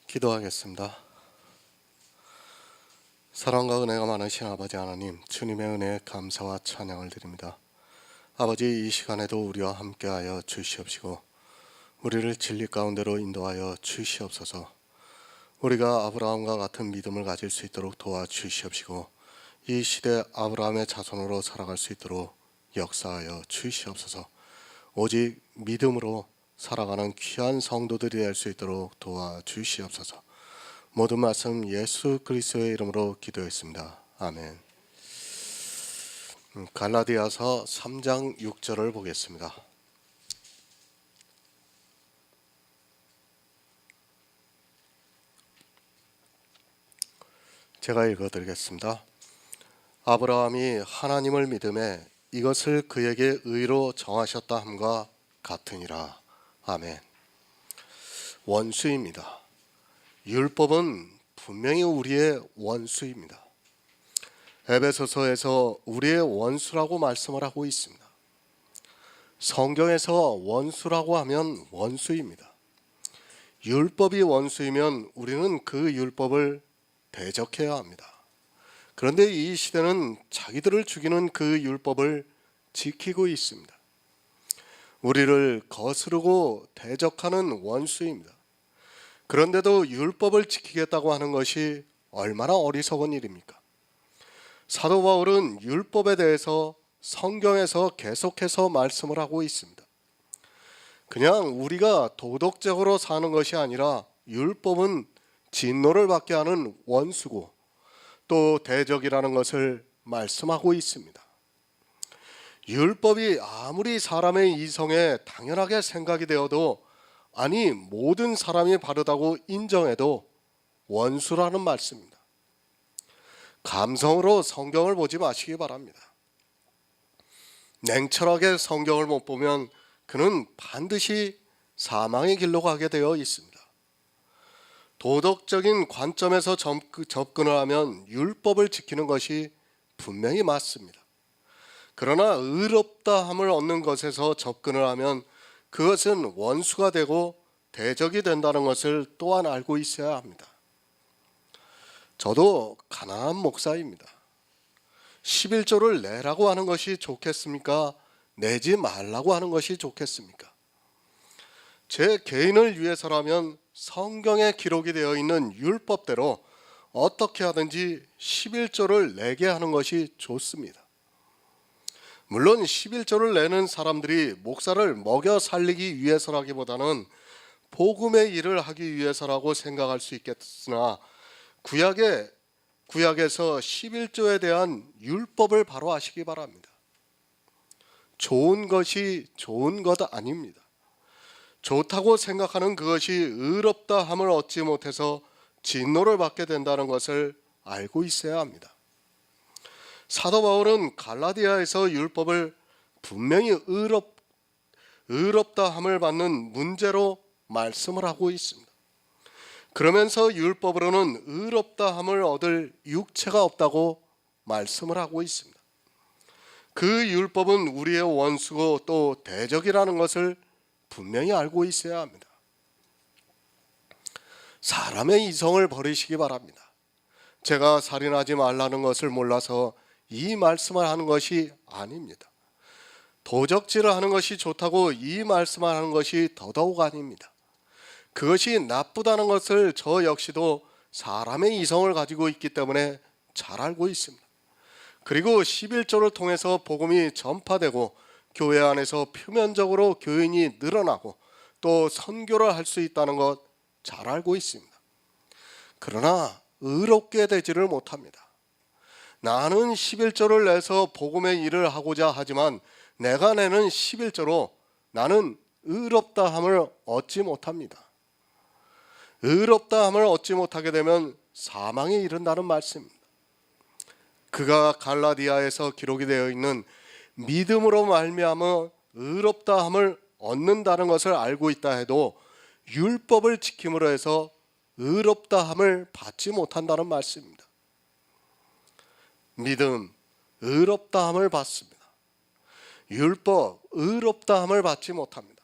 기도하겠습니다. 사랑과 은혜가 많으신 아버지 하나님, 주님의 은혜에 감사와 찬양을 드립니다. 아버지, 이 시간에도 우리와 함께하여 주시옵시고 우리를 진리 가운데로 인도하여 주시옵소서. 우리가 아브라함과 같은 믿음을 가질 수 있도록 도와주시옵시고 이 시대 아브라함의 자손으로 살아갈 수 있도록 역사하여 주시옵소서. 오직 믿음으로 살아가는 귀한 성도들이 될 수 있도록 도와주시옵소서. 모든 말씀 예수 그리스도의 이름으로 기도했습니다. 아멘. 갈라디아서 3장 6절을 보겠습니다. 제가 읽어드리겠습니다. 아브라함이 하나님을 믿음에 이것을 그에게 의로 정하셨다 함과 같으니라. 아멘. 원수입니다. 율법은 분명히 우리의 원수입니다. 에베소서에서 우리의 원수라고 말씀을 하고 있습니다. 성경에서 원수라고 하면 원수입니다. 율법이 원수이면 우리는 그 율법을 대적해야 합니다. 그런데 이 시대는 자기들을 죽이는 그 율법을 지키고 있습니다. 우리를 거스르고 대적하는 원수입니다. 그런데도 율법을 지키겠다고 하는 것이 얼마나 어리석은 일입니까? 사도 바울은 율법에 대해서 성경에서 계속해서 말씀을 하고 있습니다. 그냥 우리가 도덕적으로 사는 것이 아니라 율법은 진노를 받게 하는 원수고 또 대적이라는 것을 말씀하고 있습니다. 율법이 아무리 사람의 이성에 당연하게 생각이 되어도, 아니 모든 사람이 바르다고 인정해도 원수라는 말씀입니다. 감성으로 성경을 보지 마시기 바랍니다. 냉철하게 성경을 못 보면 그는 반드시 사망의 길로 가게 되어 있습니다. 도덕적인 관점에서 접근을 하면 율법을 지키는 것이 분명히 맞습니다. 그러나 의롭다함을 얻는 것에서 접근을 하면 그것은 원수가 되고 대적이 된다는 것을 또한 알고 있어야 합니다. 저도 가난한 목사입니다. 11조를 내라고 하는 것이 좋겠습니까? 내지 말라고 하는 것이 좋겠습니까? 제 개인을 위해서라면 성경에 기록이 되어 있는 율법대로 어떻게 하든지 11조를 내게 하는 것이 좋습니다. 물론 11조를 내는 사람들이 목사를 먹여 살리기 위해서라기보다는 복음의 일을 하기 위해서라고 생각할 수 있겠으나 구약에서 11조에 대한 율법을 바로 아시기 바랍니다. 좋은 것이 좋은 것 아닙니다. 좋다고 생각하는 그것이 의롭다 함을 얻지 못해서 진노를 받게 된다는 것을 알고 있어야 합니다. 사도 바울은 갈라디아에서 율법을 분명히 의롭다 함을 받는 문제로 말씀을 하고 있습니다. 그러면서 율법으로는 의롭다 함을 얻을 육체가 없다고 말씀을 하고 있습니다. 그 율법은 우리의 원수고 또 대적이라는 것을 분명히 알고 있어야 합니다. 사람의 이성을 버리시기 바랍니다. 제가 살인하지 말라는 것을 몰라서 이 말씀을 하는 것이 아닙니다. 도적질을 하는 것이 좋다고 이 말씀을 하는 것이 더더욱 아닙니다. 그것이 나쁘다는 것을 저 역시도 사람의 이성을 가지고 있기 때문에 잘 알고 있습니다. 그리고 11조를 통해서 복음이 전파되고 교회 안에서 표면적으로 교인이 늘어나고 또 선교를 할 수 있다는 것 잘 알고 있습니다. 그러나 의롭게 되지를 못합니다. 나는 11조를 내서 복음의 일을 하고자 하지만 내가 내는 11조로 나는 의롭다함을 얻지 못합니다. 의롭다함을 얻지 못하게 되면 사망에 이른다는 말씀입니다. 그가 갈라디아에서 기록이 되어 있는 믿음으로 말미암아 의롭다함을 얻는다는 것을 알고 있다 해도 율법을 지킴으로 해서 의롭다함을 받지 못한다는 말씀입니다. 믿음, 의롭다함을 받습니다. 율법, 의롭다함을 받지 못합니다.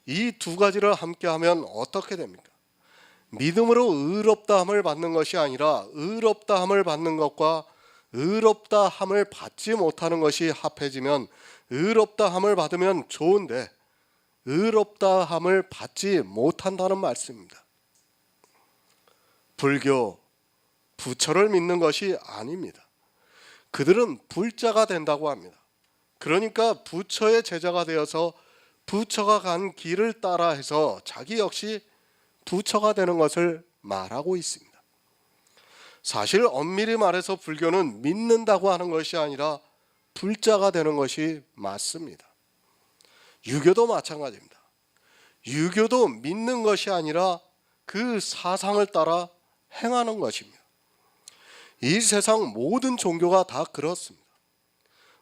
이 두 가지를 함께하면 어떻게 됩니까? 믿음으로 의롭다함을 받는 것이 아니라 의롭다함을 받는 것과 의롭다함을 받지 못하는 것이 합해지면 의롭다함을 받으면 좋은데 의롭다함을 받지 못한다는 말씀입니다. 불교, 부처를 믿는 것이 아닙니다. 그들은 불자가 된다고 합니다. 그러니까 부처의 제자가 되어서 부처가 간 길을 따라 해서 자기 역시 부처가 되는 것을 말하고 있습니다. 사실 엄밀히 말해서 불교는 믿는다고 하는 것이 아니라 불자가 되는 것이 맞습니다. 유교도 마찬가지입니다. 유교도 믿는 것이 아니라 그 사상을 따라 행하는 것입니다. 이 세상 모든 종교가 다 그렇습니다.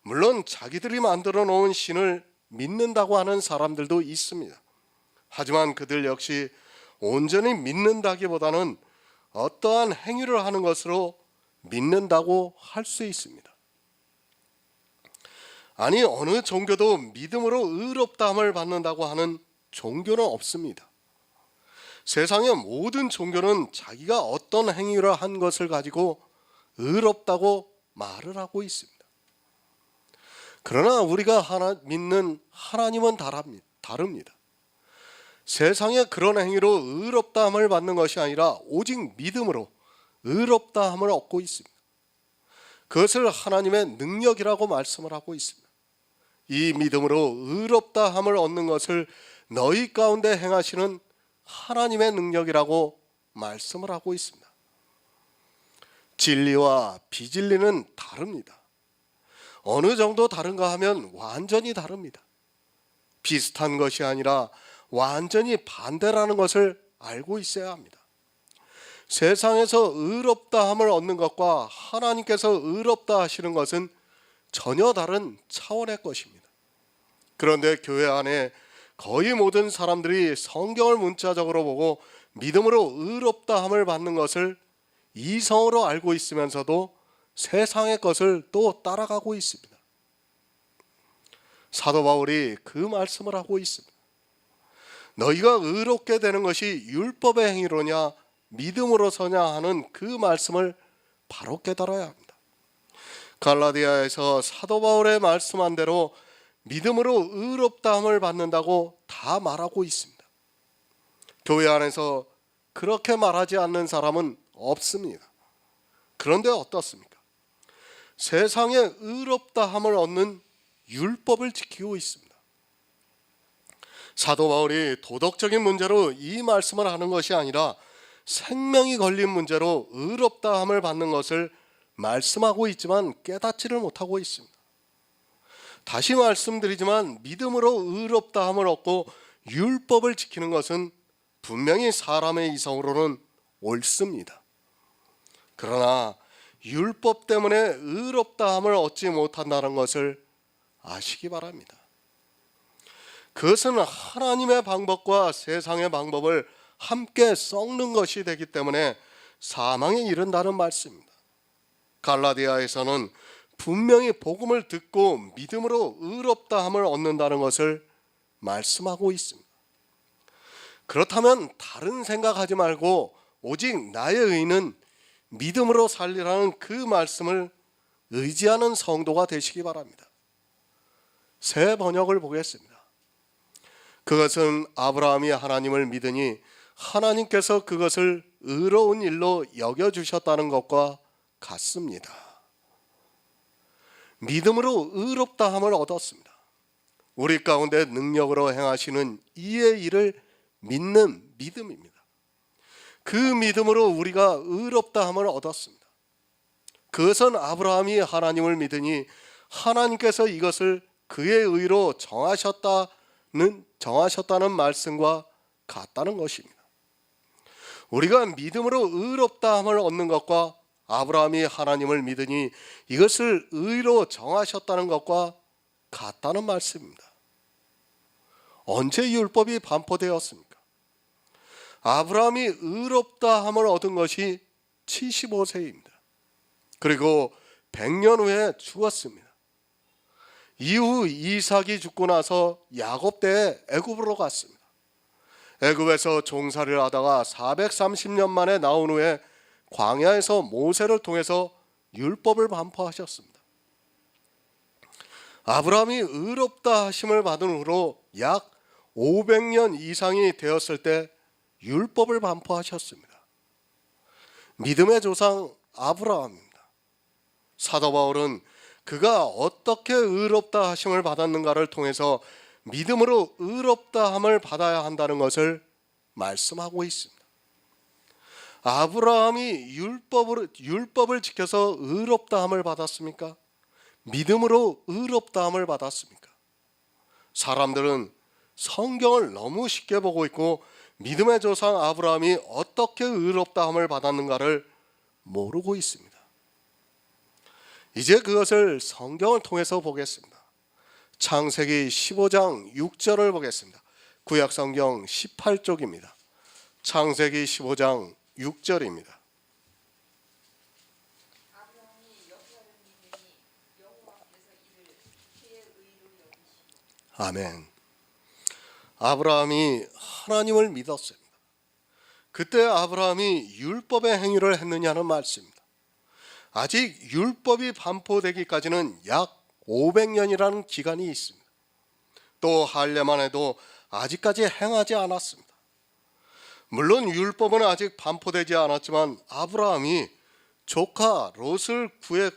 물론 자기들이 만들어 놓은 신을 믿는다고 하는 사람들도 있습니다. 하지만 그들 역시 온전히 믿는다기보다는 어떠한 행위를 하는 것으로 믿는다고 할 수 있습니다. 아니, 어느 종교도 믿음으로 의롭다함을 받는다고 하는 종교는 없습니다. 세상의 모든 종교는 자기가 어떤 행위를 한 것을 가지고 의롭다고 말을 하고 있습니다. 그러나 우리가 믿는 하나님은 다릅니다. 세상에 그런 행위로 의롭다함을 받는 것이 아니라 오직 믿음으로 의롭다함을 얻고 있습니다. 그것을 하나님의 능력이라고 말씀을 하고 있습니다. 이 믿음으로 의롭다함을 얻는 것을 너희 가운데 행하시는 하나님의 능력이라고 말씀을 하고 있습니다. 진리와 비진리는 다릅니다. 어느 정도 다른가 하면 완전히 다릅니다. 비슷한 것이 아니라 완전히 반대라는 것을 알고 있어야 합니다. 세상에서 의롭다함을 얻는 것과 하나님께서 의롭다 하시는 것은 전혀 다른 차원의 것입니다. 그런데 교회 안에 거의 모든 사람들이 성경을 문자적으로 보고 믿음으로 의롭다함을 받는 것을 이성으로 알고 있으면서도 세상의 것을 또 따라가고 있습니다. 사도 바울이 그 말씀을 하고 있습니다. 너희가 의롭게 되는 것이 율법의 행위로냐 믿음으로서냐 하는 그 말씀을 바로 깨달아야 합니다. 갈라디아에서 사도 바울의 말씀한 대로 믿음으로 의롭다함을 받는다고 다 말하고 있습니다. 교회 안에서 그렇게 말하지 않는 사람은 없습니다. 그런데 어떻습니까? 세상에 의롭다함을 얻는 율법을 지키고 있습니다. 사도 바울이 도덕적인 문제로 이 말씀을 하는 것이 아니라 생명이 걸린 문제로 의롭다함을 받는 것을 말씀하고 있지만 깨닫지를 못하고 있습니다. 다시 말씀드리지만 믿음으로 의롭다함을 얻고 율법을 지키는 것은 분명히 사람의 이성으로는 옳습니다. 그러나 율법 때문에 의롭다함을 얻지 못한다는 것을 아시기 바랍니다. 그것은 하나님의 방법과 세상의 방법을 함께 섞는 것이 되기 때문에 사망에 이른다는 말씀입니다. 갈라디아에서는 분명히 복음을 듣고 믿음으로 의롭다함을 얻는다는 것을 말씀하고 있습니다. 그렇다면 다른 생각하지 말고 오직 나의 의는 믿음으로 살리라는 그 말씀을 의지하는 성도가 되시기 바랍니다. 새 번역을 보겠습니다. 그것은 아브라함이 하나님을 믿으니 하나님께서 그것을 의로운 일로 여겨주셨다는 것과 같습니다. 믿음으로 의롭다함을 얻었습니다. 우리 가운데 능력으로 행하시는 이의 일을 믿는 믿음입니다. 그 믿음으로 우리가 의롭다함을 얻었습니다. 그것은 아브라함이 하나님을 믿으니 하나님께서 이것을 그의 의로 정하셨다는 말씀과 같다는 것입니다. 우리가 믿음으로 의롭다함을 얻는 것과 아브라함이 하나님을 믿으니 이것을 의로 정하셨다는 것과 같다는 말씀입니다. 언제 율법이 반포되었습니까? 아브라함이 의롭다함을 얻은 것이 75세입니다. 그리고 100년 후에 죽었습니다. 이후 이삭이 죽고 나서 야곱 때에 애굽으로 갔습니다. 애굽에서 종살이를 하다가 430년 만에 나온 후에 광야에서 모세를 통해서 율법을 반포하셨습니다. 아브라함이 의롭다 하심을 받은 후로 약 500년 이상이 되었을 때 율법을 반포하셨습니다. 믿음의 조상 아브라함입니다. 사도 바울은 그가 어떻게 의롭다 하심을 받았는가를 통해서 믿음으로 의롭다 함을 받아야 한다는 것을 말씀하고 있습니다. 아브라함이 율법을 지켜서 의롭다 함을 받았습니까? 믿음으로 의롭다 함을 받았습니까? 사람들은 성경을 너무 쉽게 보고 있고 믿음의 조상 아브라함이 어떻게 의롭다 함을 받았는가를 모르고 있습니다. 이제 그것을 성경을 통해서 보겠습니다. 창세기 15장 6절을 보겠습니다. 구약 성경 18쪽입니다. 창세기 15장 6절입니다. 아멘. 아브라함이 하나님을 믿었습니다. 그때 아브라함이 율법의 행위를 했느냐는 말씀입니다. 아직 율법이 반포되기까지는 약 500년이라는 기간이 있습니다. 또 할례만 해도 아직까지 행하지 않았습니다. 물론 율법은 아직 반포되지 않았지만 아브라함이 조카 롯을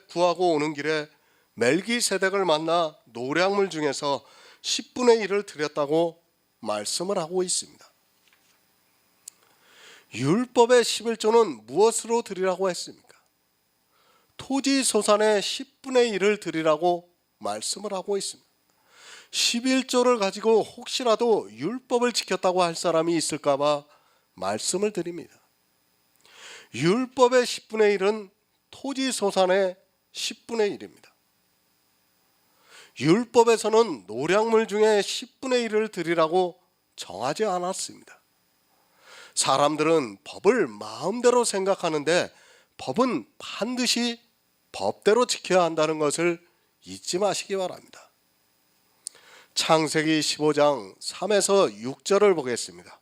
구하고 오는 길에 멜기세덱을 만나 노량물 중에서 10분의 1을 드렸다고 말씀을 하고 있습니다. 율법의 11조는 무엇으로 드리라고 했습니까? 토지 소산의 10분의 1을 드리라고 말씀을 하고 있습니다. 11조를 가지고 혹시라도 율법을 지켰다고 할 사람이 있을까 봐 말씀을 드립니다. 율법의 10분의 1은 토지 소산의 10분의 1입니다. 율법에서는 노량물 중에 10분의 1을 드리라고 정하지 않았습니다. 사람들은 법을 마음대로 생각하는데 법은 반드시 법대로 지켜야 한다는 것을 잊지 마시기 바랍니다. 창세기 15장 3에서 6절을 보겠습니다.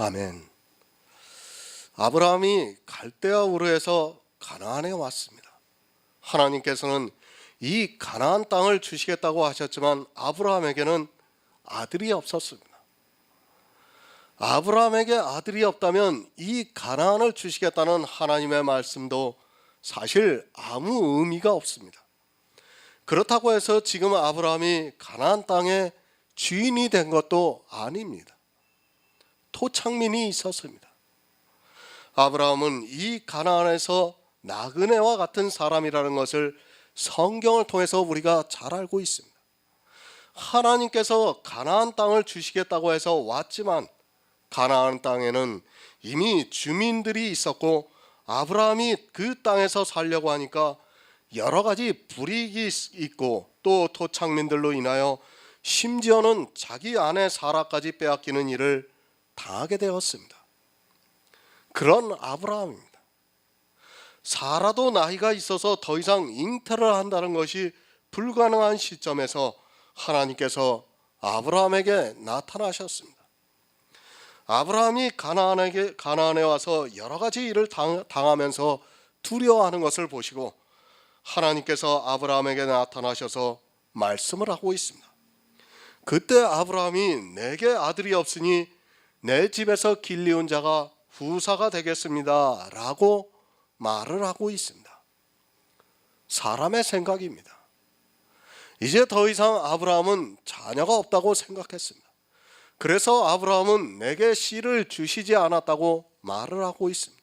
아멘. 아브라함이 갈대아 우르에서 가나안에 왔습니다. 하나님께서는 이 가나안 땅을 주시겠다고 하셨지만 아브라함에게는 아들이 없었습니다. 아브라함에게 아들이 없다면 이 가나안을 주시겠다는 하나님의 말씀도 사실 아무 의미가 없습니다. 그렇다고 해서 지금 아브라함이 가나안 땅의 주인이 된 것도 아닙니다. 토착민이 있었습니다. 아브라함은 이 가나안에서 나그네와 같은 사람이라는 것을 성경을 통해서 우리가 잘 알고 있습니다. 하나님께서 가나안 땅을 주시겠다고 해서 왔지만 가나안 땅에는 이미 주민들이 있었고 아브라함이 그 땅에서 살려고 하니까 여러 가지 불이익이 있고 또 토착민들로 인하여 심지어는 자기 아내 사라까지 빼앗기는 일을 당하게 되었습니다. 그런 아브라함입니다. 사라도 나이가 있어서 더 이상 잉태를 한다는 것이 불가능한 시점에서 하나님께서 아브라함에게 나타나셨습니다. 아브라함이 가나안에 와서 여러 가지 일을 당하면서 두려워하는 것을 보시고 하나님께서 아브라함에게 나타나셔서 말씀을 하고 있습니다. 그때 아브라함이 내게 아들이 없으니 내 집에서 길리운 자가 후사가 되겠습니다 라고 말을 하고 있습니다. 사람의 생각입니다. 이제 더 이상 아브라함은 자녀가 없다고 생각했습니다. 그래서 아브라함은 내게 씨를 주시지 않았다고 말을 하고 있습니다.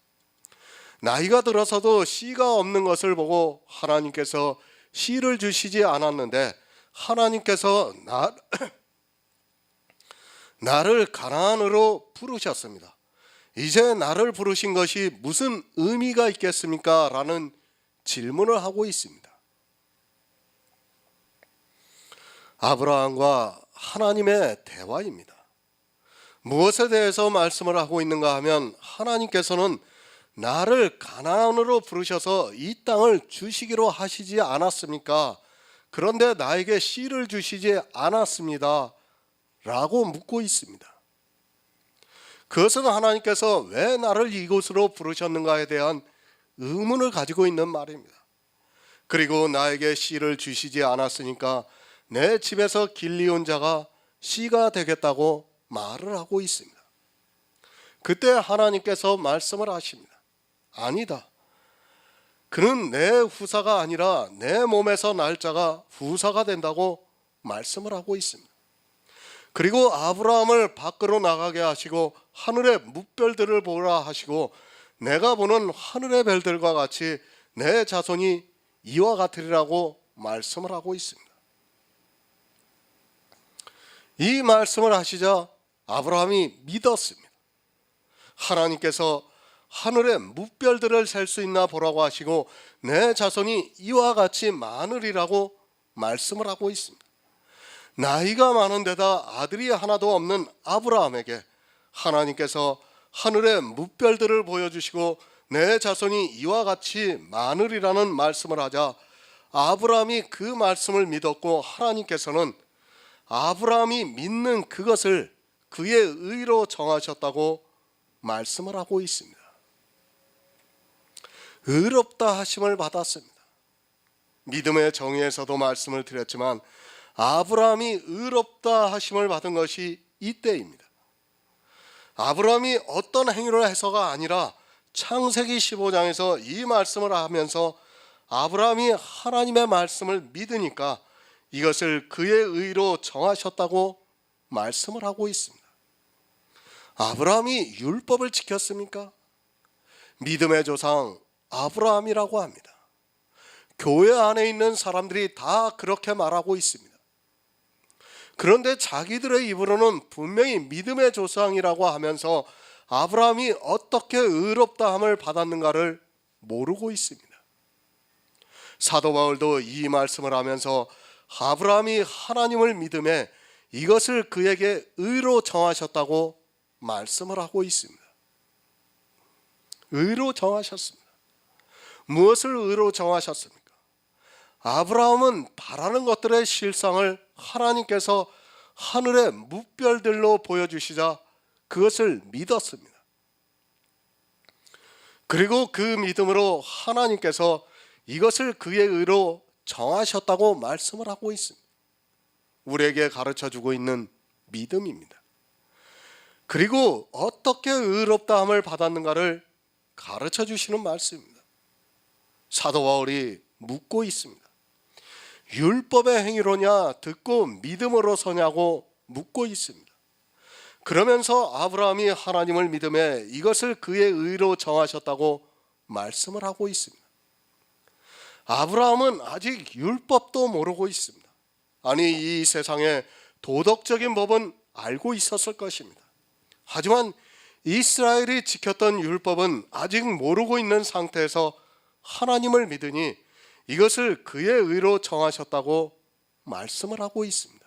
나이가 들어서도 씨가 없는 것을 보고 하나님께서 씨를 주시지 않았는데 하나님께서 나를 가나안으로 부르셨습니다. 이제 나를 부르신 것이 무슨 의미가 있겠습니까? 라는 질문을 하고 있습니다. 아브라함과 하나님의 대화입니다. 무엇에 대해서 말씀을 하고 있는가 하면 하나님께서는 나를 가나안으로 부르셔서 이 땅을 주시기로 하시지 않았습니까? 그런데 나에게 씨를 주시지 않았습니다. 라고 묻고 있습니다. 그것은 하나님께서 왜 나를 이곳으로 부르셨는가에 대한 의문을 가지고 있는 말입니다. 그리고 나에게 씨를 주시지 않았으니까 내 집에서 길리온 자가 씨가 되겠다고 말을 하고 있습니다. 그때 하나님께서 말씀을 하십니다. 아니다. 그는 내 후사가 아니라 내 몸에서 날 자가 후사가 된다고 말씀을 하고 있습니다. 그리고 아브라함을 밖으로 나가게 하시고 하늘의 뭇별들을 보라 하시고 내가 보는 하늘의 별들과 같이 내 자손이 이와 같으리라고 말씀을 하고 있습니다. 이 말씀을 하시자 아브라함이 믿었습니다. 하나님께서 하늘의 뭇별들을 셀 수 있나 보라고 하시고 내 자손이 이와 같이 많으리라고 말씀을 하고 있습니다. 나이가 많은 데다 아들이 하나도 없는 아브라함에게 하나님께서 하늘의 뭇별들을 보여주시고 내 자손이 이와 같이 많으리라는 말씀을 하자 아브라함이 그 말씀을 믿었고 하나님께서는 아브라함이 믿는 그것을 그의 의로 정하셨다고 말씀을 하고 있습니다. 의롭다 하심을 받았습니다. 믿음의 정의에서도 말씀을 드렸지만 아브라함이 의롭다 하심을 받은 것이 이때입니다. 아브라함이 어떤 행위를 해서가 아니라 창세기 15장에서 이 말씀을 하면서 아브라함이 하나님의 말씀을 믿으니까 이것을 그의 의로 정하셨다고 말씀을 하고 있습니다. 아브라함이 율법을 지켰습니까? 믿음의 조상 아브라함이라고 합니다. 교회 안에 있는 사람들이 다 그렇게 말하고 있습니다. 그런데 자기들의 입으로는 분명히 믿음의 조상이라고 하면서 아브라함이 어떻게 의롭다함을 받았는가를 모르고 있습니다. 사도 바울도 이 말씀을 하면서 아브라함이 하나님을 믿음에 이것을 그에게 의로 정하셨다고 말씀을 하고 있습니다. 의로 정하셨습니다. 무엇을 의로 정하셨습니까? 아브라함은 바라는 것들의 실상을 하나님께서 하늘의 뭇별들로 보여주시자 그것을 믿었습니다. 그리고 그 믿음으로 하나님께서 이것을 그의 의로 정하셨다고 말씀을 하고 있습니다. 우리에게 가르쳐주고 있는 믿음입니다. 그리고 어떻게 의롭다함을 받았는가를 가르쳐주시는 말씀입니다. 사도 바울이 묻고 있습니다. 율법의 행위로냐 듣고 믿음으로 서냐고 묻고 있습니다. 그러면서 아브라함이 하나님을 믿음에 이것을 그의 의로 정하셨다고 말씀을 하고 있습니다. 아브라함은 아직 율법도 모르고 있습니다. 아니, 이 세상에 도덕적인 법은 알고 있었을 것입니다. 하지만 이스라엘이 지켰던 율법은 아직 모르고 있는 상태에서 하나님을 믿으니 이것을 그의 의로 정하셨다고 말씀을 하고 있습니다.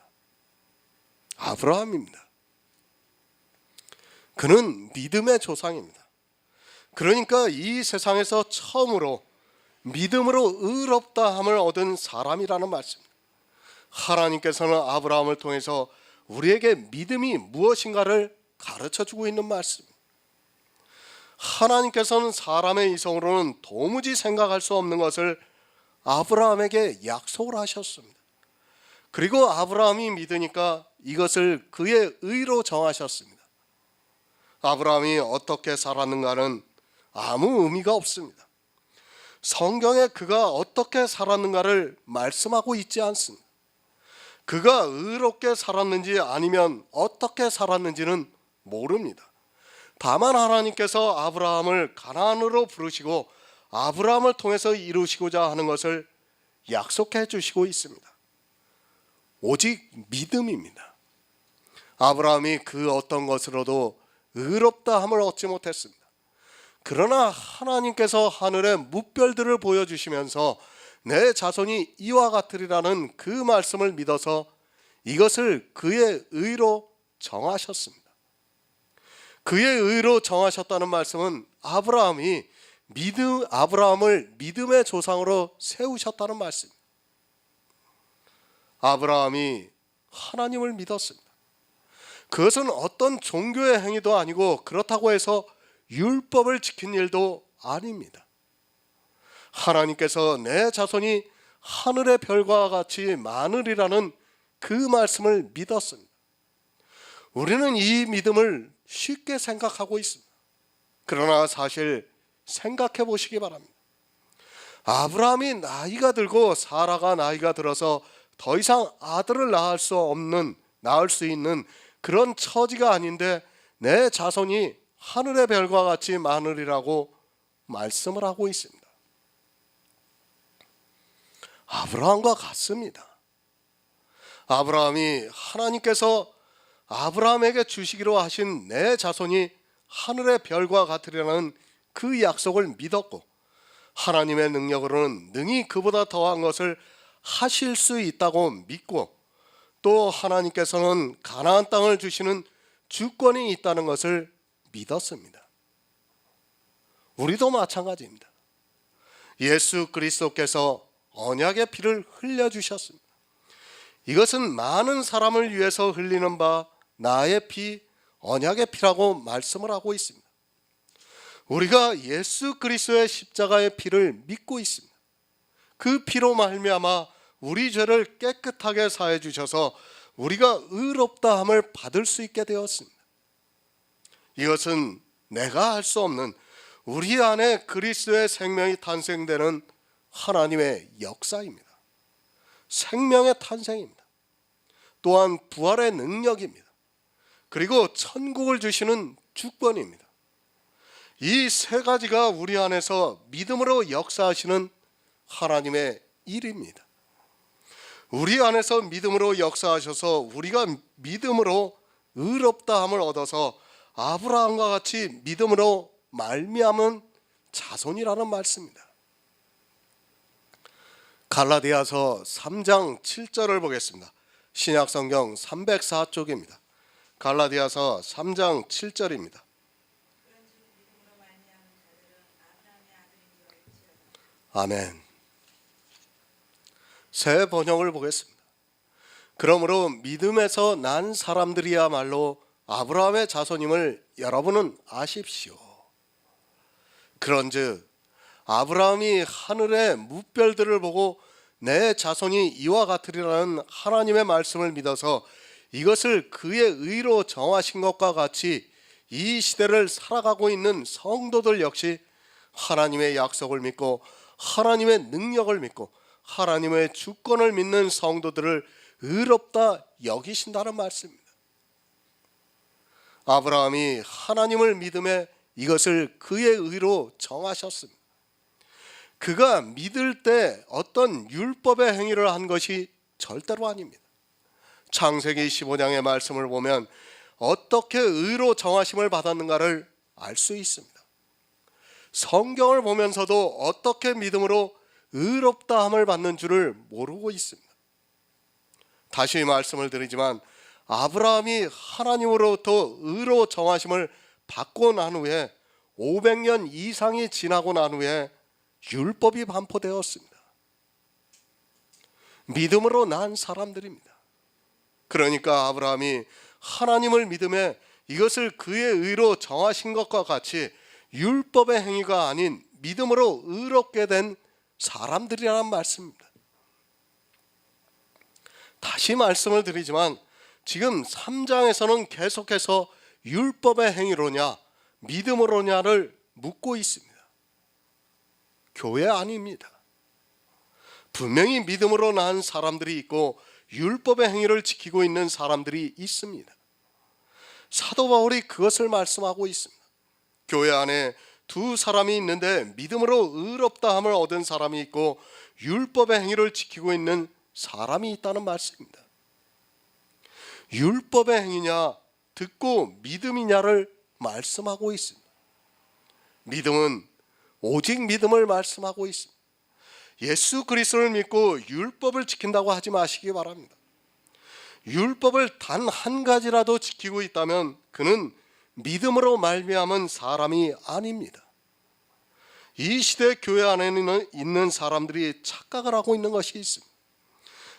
아브라함입니다. 그는 믿음의 조상입니다. 그러니까 이 세상에서 처음으로 믿음으로 의롭다함을 얻은 사람이라는 말씀입니다. 하나님께서는 아브라함을 통해서 우리에게 믿음이 무엇인가를 가르쳐주고 있는 말씀입니다. 하나님께서는 사람의 이성으로는 도무지 생각할 수 없는 것을 아브라함에게 약속을 하셨습니다. 그리고 아브라함이 믿으니까 이것을 그의 의로 정하셨습니다. 아브라함이 어떻게 살았는가는 아무 의미가 없습니다. 성경에 그가 어떻게 살았는가를 말씀하고 있지 않습니다. 그가 의롭게 살았는지 아니면 어떻게 살았는지는 모릅니다. 다만 하나님께서 아브라함을 가나안으로 부르시고 아브라함을 통해서 이루시고자 하는 것을 약속해 주시고 있습니다. 오직 믿음입니다. 아브라함이 그 어떤 것으로도 의롭다 함을 얻지 못했습니다. 그러나 하나님께서 하늘의 무별들을 보여주시면서 내 자손이 이와 같으리라는 그 말씀을 믿어서 이것을 그의 의로 정하셨습니다. 그의 의로 정하셨다는 말씀은 아브라함을 믿음의 조상으로 세우셨다는 말씀입니다. 아브라함이 하나님을 믿었습니다. 그것은 어떤 종교의 행위도 아니고 그렇다고 해서 율법을 지킨 일도 아닙니다. 하나님께서 내 자손이 하늘의 별과 같이 많으리라는 그 말씀을 믿었습니다. 우리는 이 믿음을 쉽게 생각하고 있습니다. 그러나 사실 생각해 보시기 바랍니다. 아브라함이 나이가 들고 사라가 나이가 들어서 더 이상 아들을 낳을 수 있는 그런 처지가 아닌데 내 자손이 하늘의 별과 같이 많으리라고 말씀을 하고 있습니다. 아브라함과 같습니다. 아브라함이 하나님께서 아브라함에게 주시기로 하신 내 자손이 하늘의 별과 같으리라는 그 약속을 믿었고 하나님의 능력으로는 능히 그보다 더한 것을 하실 수 있다고 믿고 또 하나님께서는 가나안 땅을 주시는 주권이 있다는 것을 믿었습니다. 우리도 마찬가지입니다. 예수 그리스도께서 언약의 피를 흘려주셨습니다. 이것은 많은 사람을 위해서 흘리는 바 나의 피, 언약의 피라고 말씀을 하고 있습니다. 우리가 예수 그리스도의 십자가의 피를 믿고 있습니다. 그 피로 말미암아 우리 죄를 깨끗하게 사해 주셔서 우리가 의롭다함을 받을 수 있게 되었습니다. 이것은 내가 할 수 없는 우리 안에 그리스도의 생명이 탄생되는 하나님의 역사입니다. 생명의 탄생입니다. 또한 부활의 능력입니다. 그리고 천국을 주시는 주권입니다. 이 세 가지가 우리 안에서 믿음으로 역사하시는 하나님의 일입니다. 우리 안에서 믿음으로 역사하셔서 우리가 믿음으로 의롭다함을 얻어서 아브라함과 같이 믿음으로 말미암은 자손이라는 말씀입니다. 갈라디아서 3장 7절을 보겠습니다. 신약성경 304쪽입니다. 갈라디아서 3장 7절입니다. 아멘. 새 번역을 보겠습니다. 그러므로 믿음에서 난 사람들이야말로 아브라함의 자손임을 여러분은 아십시오. 그런즉 아브라함이 하늘의 무별들을 보고 내 자손이 이와 같으리라는 하나님의 말씀을 믿어서 이것을 그의 의로 정하신 것과 같이 이 시대를 살아가고 있는 성도들 역시 하나님의 약속을 믿고 하나님의 능력을 믿고 하나님의 주권을 믿는 성도들을 의롭다 여기신다는 말씀입니다. 아브라함이 하나님을 믿음에 이것을 그의 의로 정하셨습니다. 그가 믿을 때 어떤 율법의 행위를 한 것이 절대로 아닙니다. 창세기 15장의 말씀을 보면 어떻게 의로 정하심을 받았는가를 알 수 있습니다. 성경을 보면서도 어떻게 믿음으로 의롭다함을 받는 줄을 모르고 있습니다. 다시 말씀을 드리지만 아브라함이 하나님으로부터 의로 정하심을 받고 난 후에 500년 이상이 지나고 난 후에 율법이 반포되었습니다. 믿음으로 난 사람들입니다. 그러니까 아브라함이 하나님을 믿음에 이것을 그의 의로 정하신 것과 같이 율법의 행위가 아닌 믿음으로 의롭게 된 사람들이라는 말씀입니다. 다시 말씀을 드리지만 지금 3장에서는 계속해서 율법의 행위로냐 믿음으로냐를 묻고 있습니다. 교회 아닙니다. 분명히 믿음으로 난 사람들이 있고 율법의 행위를 지키고 있는 사람들이 있습니다. 사도 바울이 그것을 말씀하고 있습니다. 교회 안에 두 사람이 있는데 믿음으로 의롭다함을 얻은 사람이 있고 율법의 행위를 지키고 있는 사람이 있다는 말씀입니다. 율법의 행위냐 듣고 믿음이냐를 말씀하고 있습니다. 믿음은 오직 믿음을 말씀하고 있습니다. 예수 그리스도를 믿고 율법을 지킨다고 하지 마시기 바랍니다. 율법을 단 한 가지라도 지키고 있다면 그는 믿음으로 말미암은 사람이 아닙니다. 이 시대 교회 안에는 있는 사람들이 착각을 하고 있는 것이 있습니다.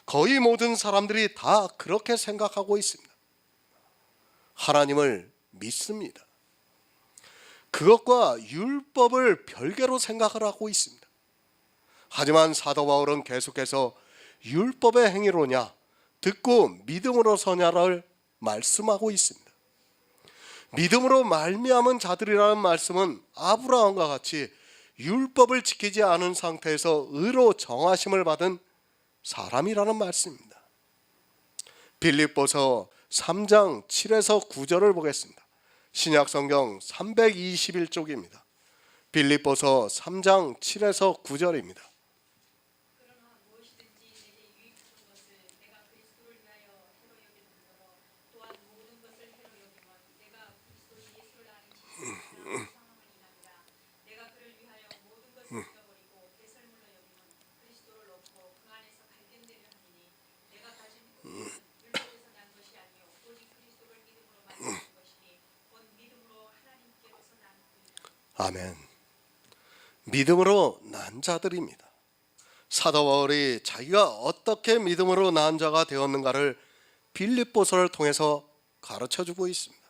거의 모든 사람들이 다 그렇게 생각하고 있습니다. 하나님을 믿습니다. 그것과 율법을 별개로 생각을 하고 있습니다. 하지만 사도 바울은 계속해서 율법의 행위로냐 듣고 믿음으로 서냐를 말씀하고 있습니다. 믿음으로 말미암은 자들이라는 말씀은 아브라함과 같이 율법을 지키지 않은 상태에서 의로 정하심을 받은 사람이라는 말씀입니다. 빌립보서 3장 7에서 9절을 보겠습니다. 신약성경 321쪽입니다. 빌립보서 3장 7에서 9절입니다. 아멘. 믿음으로 난 자들입니다. 사도 바울이 자기가 어떻게 믿음으로 난 자가 되었는가를 빌립보서를 통해서 가르쳐주고 있습니다.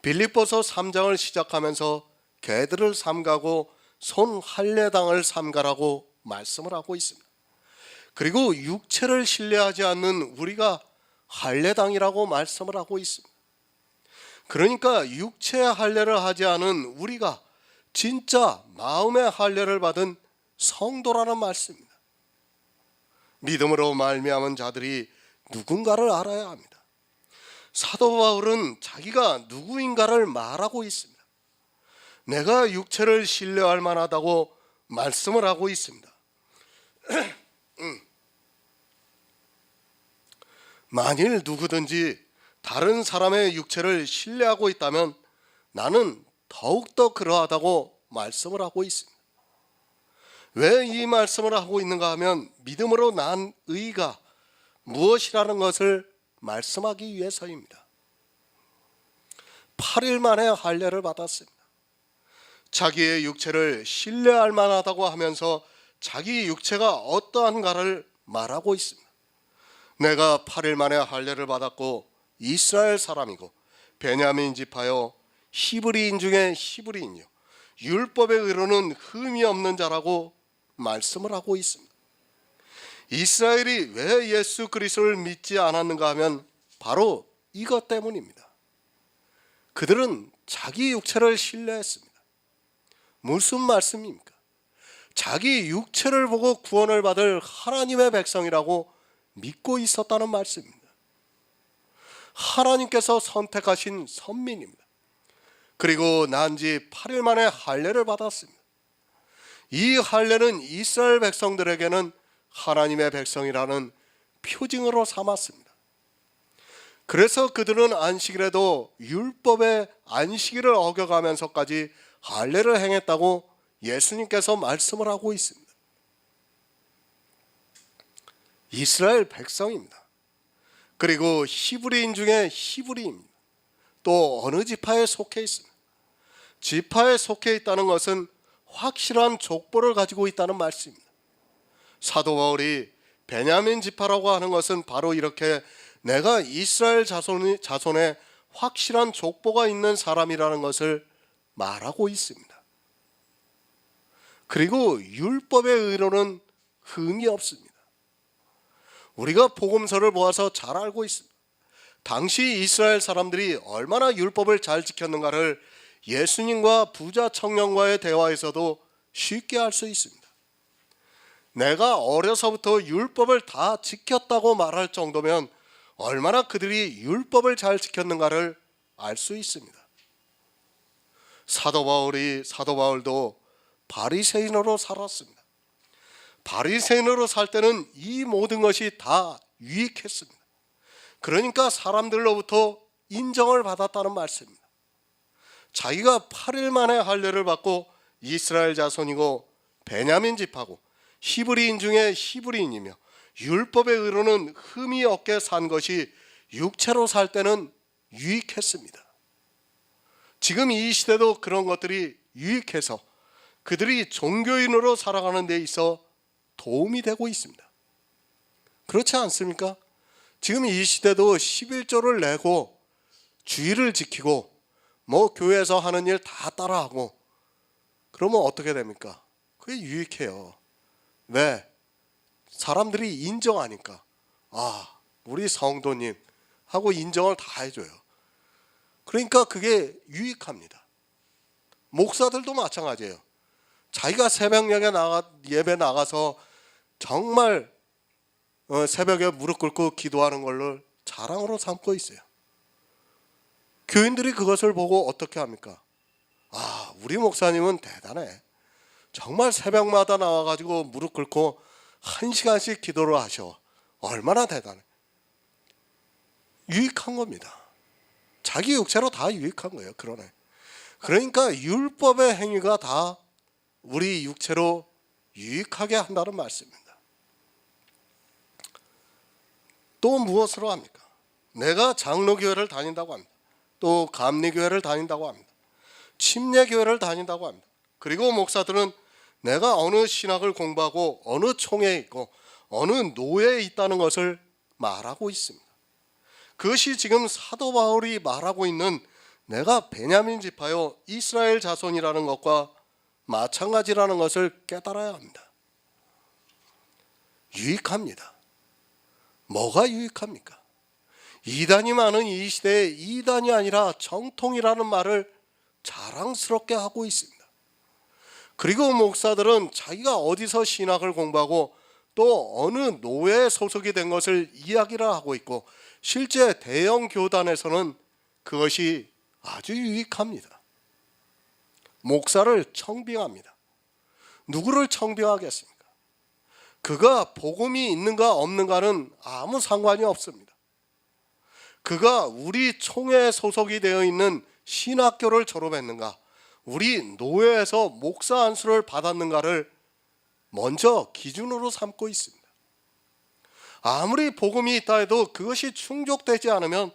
빌립보서 3장을 시작하면서 개들을 삼가고 손 할례당을 삼가라고 말씀을 하고 있습니다. 그리고 육체를 신뢰하지 않는 우리가 할례당이라고 말씀을 하고 있습니다. 그러니까 육체의 할례를 하지 않은 우리가 진짜 마음의 할례를 받은 성도라는 말씀입니다. 믿음으로 말미암은 자들이 누군가를 알아야 합니다. 사도 바울은 자기가 누구인가를 말하고 있습니다. 내가 육체를 신뢰할 만하다고 말씀을 하고 있습니다. 만일 누구든지 다른 사람의 육체를 신뢰하고 있다면 나는 더욱더 그러하다고 말씀을 하고 있습니다. 왜 이 말씀을 하고 있는가 하면 믿음으로 난 의가 무엇이라는 것을 말씀하기 위해서입니다. 8일 만에 할례를 받았습니다. 자기의 육체를 신뢰할 만하다고 하면서 자기 육체가 어떠한가를 말하고 있습니다. 내가 8일 만에 할례를 받았고 이스라엘 사람이고 베냐민 지파요 히브리인 중에 히브리인요 율법의 의로는 흠이 없는 자라고 말씀을 하고 있습니다. 이스라엘이 왜 예수 그리스도를 믿지 않았는가 하면 바로 이것 때문입니다. 그들은 자기 육체를 신뢰했습니다. 무슨 말씀입니까? 자기 육체를 보고 구원을 받을 하나님의 백성이라고 믿고 있었다는 말씀입니다. 하나님께서 선택하신 선민입니다. 그리고 난 지 8일 만에 할례를 받았습니다. 이 할례는 이스라엘 백성들에게는 하나님의 백성이라는 표징으로 삼았습니다. 그래서 그들은 안식일에도 율법의 안식일을 어겨가면서까지 할례를 행했다고 예수님께서 말씀을 하고 있습니다. 이스라엘 백성입니다. 그리고 히브리인 중에 히브리입니다. 또 어느 지파에 속해 있습니다. 지파에 속해 있다는 것은 확실한 족보를 가지고 있다는 말씀입니다. 사도 바울이 베냐민 지파라고 하는 것은 바로 이렇게 내가 이스라엘 자손에 확실한 족보가 있는 사람이라는 것을 말하고 있습니다. 그리고 율법의 의로는 흠이 없습니다. 우리가 복음서를 보아서 잘 알고 있습니다. 당시 이스라엘 사람들이 얼마나 율법을 잘 지켰는가를 예수님과 부자 청년과의 대화에서도 쉽게 알 수 있습니다. 내가 어려서부터 율법을 다 지켰다고 말할 정도면 얼마나 그들이 율법을 잘 지켰는가를 알 수 있습니다. 사도 바울도 바리새인으로 살았습니다. 바리새인으로 살 때는 이 모든 것이 다 유익했습니다. 그러니까 사람들로부터 인정을 받았다는 말씀입니다. 자기가 8일 만에 할례를 받고 이스라엘 자손이고 베냐민 집하고 히브리인 중에 히브리인이며 율법의 의로는 흠이 없게 산 것이 육체로 살 때는 유익했습니다. 지금 이 시대도 그런 것들이 유익해서 그들이 종교인으로 살아가는 데 있어 도움이 되고 있습니다. 그렇지 않습니까? 지금 이 시대도 11조를 내고 주의를 지키고 교회에서 하는 일 다 따라하고 그러면 어떻게 됩니까? 그게 유익해요. 왜? 사람들이 인정하니까. 우리 성도님 하고 인정을 다 해줘요. 그러니까 그게 유익합니다. 목사들도 마찬가지예요. 자기가 새벽녘에 예배 나가서 정말 새벽에 무릎 꿇고 기도하는 걸로 자랑으로 삼고 있어요. 교인들이 그것을 보고 어떻게 합니까? 우리 목사님은 대단해. 정말 새벽마다 나와가지고 무릎 꿇고 1시간씩 기도를 하셔. 얼마나 대단해. 유익한 겁니다. 자기 육체로 다 유익한 거예요. 그러니까 율법의 행위가 다 우리 육체로 유익하게 한다는 말씀입니다. 또 무엇으로 합니까? 내가 장로교회를 다닌다고 합니다. 또 감리교회를 다닌다고 합니다. 침례교회를 다닌다고 합니다. 그리고 목사들은 내가 어느 신학을 공부하고 어느 총회에 있고 어느 노예에 있다는 것을 말하고 있습니다. 그것이 지금 사도 바울이 말하고 있는 내가 베냐민 지파요 이스라엘 자손이라는 것과 마찬가지라는 것을 깨달아야 합니다. 유익합니다. 뭐가 유익합니까? 이단이 많은 이 시대에 이단이 아니라 정통이라는 말을 자랑스럽게 하고 있습니다. 그리고 목사들은 자기가 어디서 신학을 공부하고 또 어느 노예에 소속이 된 것을 이야기를 하고 있고 실제 대형 교단에서는 그것이 아주 유익합니다. 목사를 청빙합니다. 누구를 청빙하겠습니까? 그가 복음이 있는가 없는가는 아무 상관이 없습니다. 그가 우리 총회에 소속이 되어 있는 신학교를 졸업했는가, 우리 노예에서 목사 안수를 받았는가를 먼저 기준으로 삼고 있습니다. 아무리 복음이 있다 해도 그것이 충족되지 않으면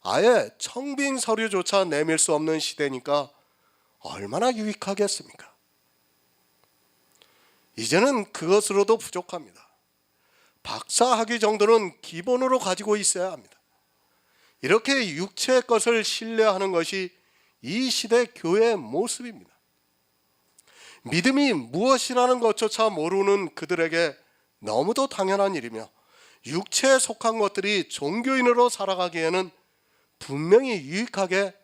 아예 청빙 서류조차 내밀 수 없는 시대니까 얼마나 유익하겠습니까? 이제는 그것으로도 부족합니다. 박사학위 정도는 기본으로 가지고 있어야 합니다. 이렇게 육체의 것을 신뢰하는 것이 이 시대 교회의 모습입니다. 믿음이 무엇이라는 것조차 모르는 그들에게 너무도 당연한 일이며 육체에 속한 것들이 종교인으로 살아가기에는 분명히 유익하게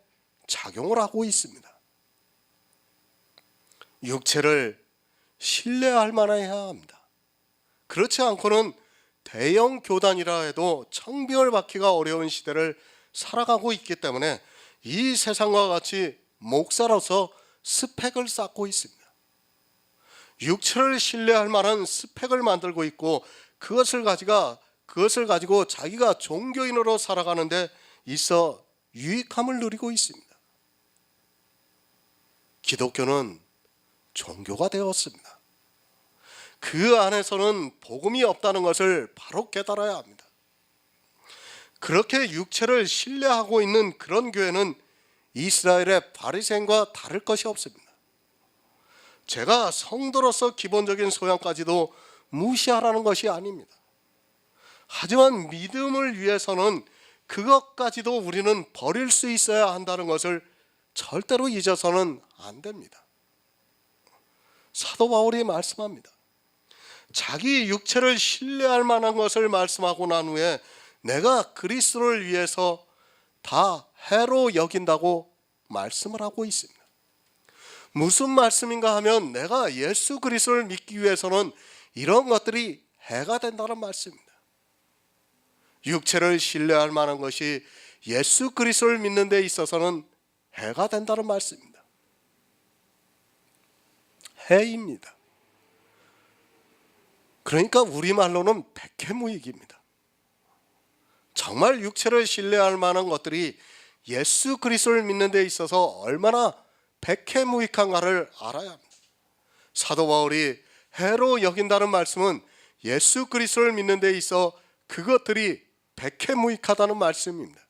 작용을 하고 있습니다. 육체를 신뢰할 만해야 합니다. 그렇지 않고는 대형 교단이라 해도 청빙을 받기가 어려운 시대를 살아가고 있기 때문에 이 세상과 같이 목사로서 스펙을 쌓고 있습니다. 육체를 신뢰할 만한 스펙을 만들고 있고 그것을 가지고 자기가 종교인으로 살아가는 데 있어 유익함을 누리고 있습니다. 기독교는 종교가 되었습니다. 그 안에서는 복음이 없다는 것을 바로 깨달아야 합니다. 그렇게 육체를 신뢰하고 있는 그런 교회는 이스라엘의 바리새인과 다를 것이 없습니다. 제가 성도로서 기본적인 소양까지도 무시하라는 것이 아닙니다. 하지만 믿음을 위해서는 그것까지도 우리는 버릴 수 있어야 한다는 것을 절대로 잊어서는 안 됩니다. 사도 바울이 말씀합니다. 자기 육체를 신뢰할 만한 것을 말씀하고 난 후에 내가 그리스도를 위해서 다 해로 여긴다고 말씀을 하고 있습니다. 무슨 말씀인가 하면 내가 예수 그리스도를 믿기 위해서는 이런 것들이 해가 된다는 말씀입니다. 육체를 신뢰할 만한 것이 예수 그리스도를 믿는 데 있어서는 해가 된다는 말씀입니다. 해입니다. 그러니까 우리말로는 백해무익입니다. 정말 육체를 신뢰할 만한 것들이 예수 그리스도를 믿는 데 있어서 얼마나 백해무익한가를 알아야 합니다. 사도 바울이 해로 여긴다는 말씀은 예수 그리스도를 믿는 데 있어 그것들이 백해무익하다는 말씀입니다.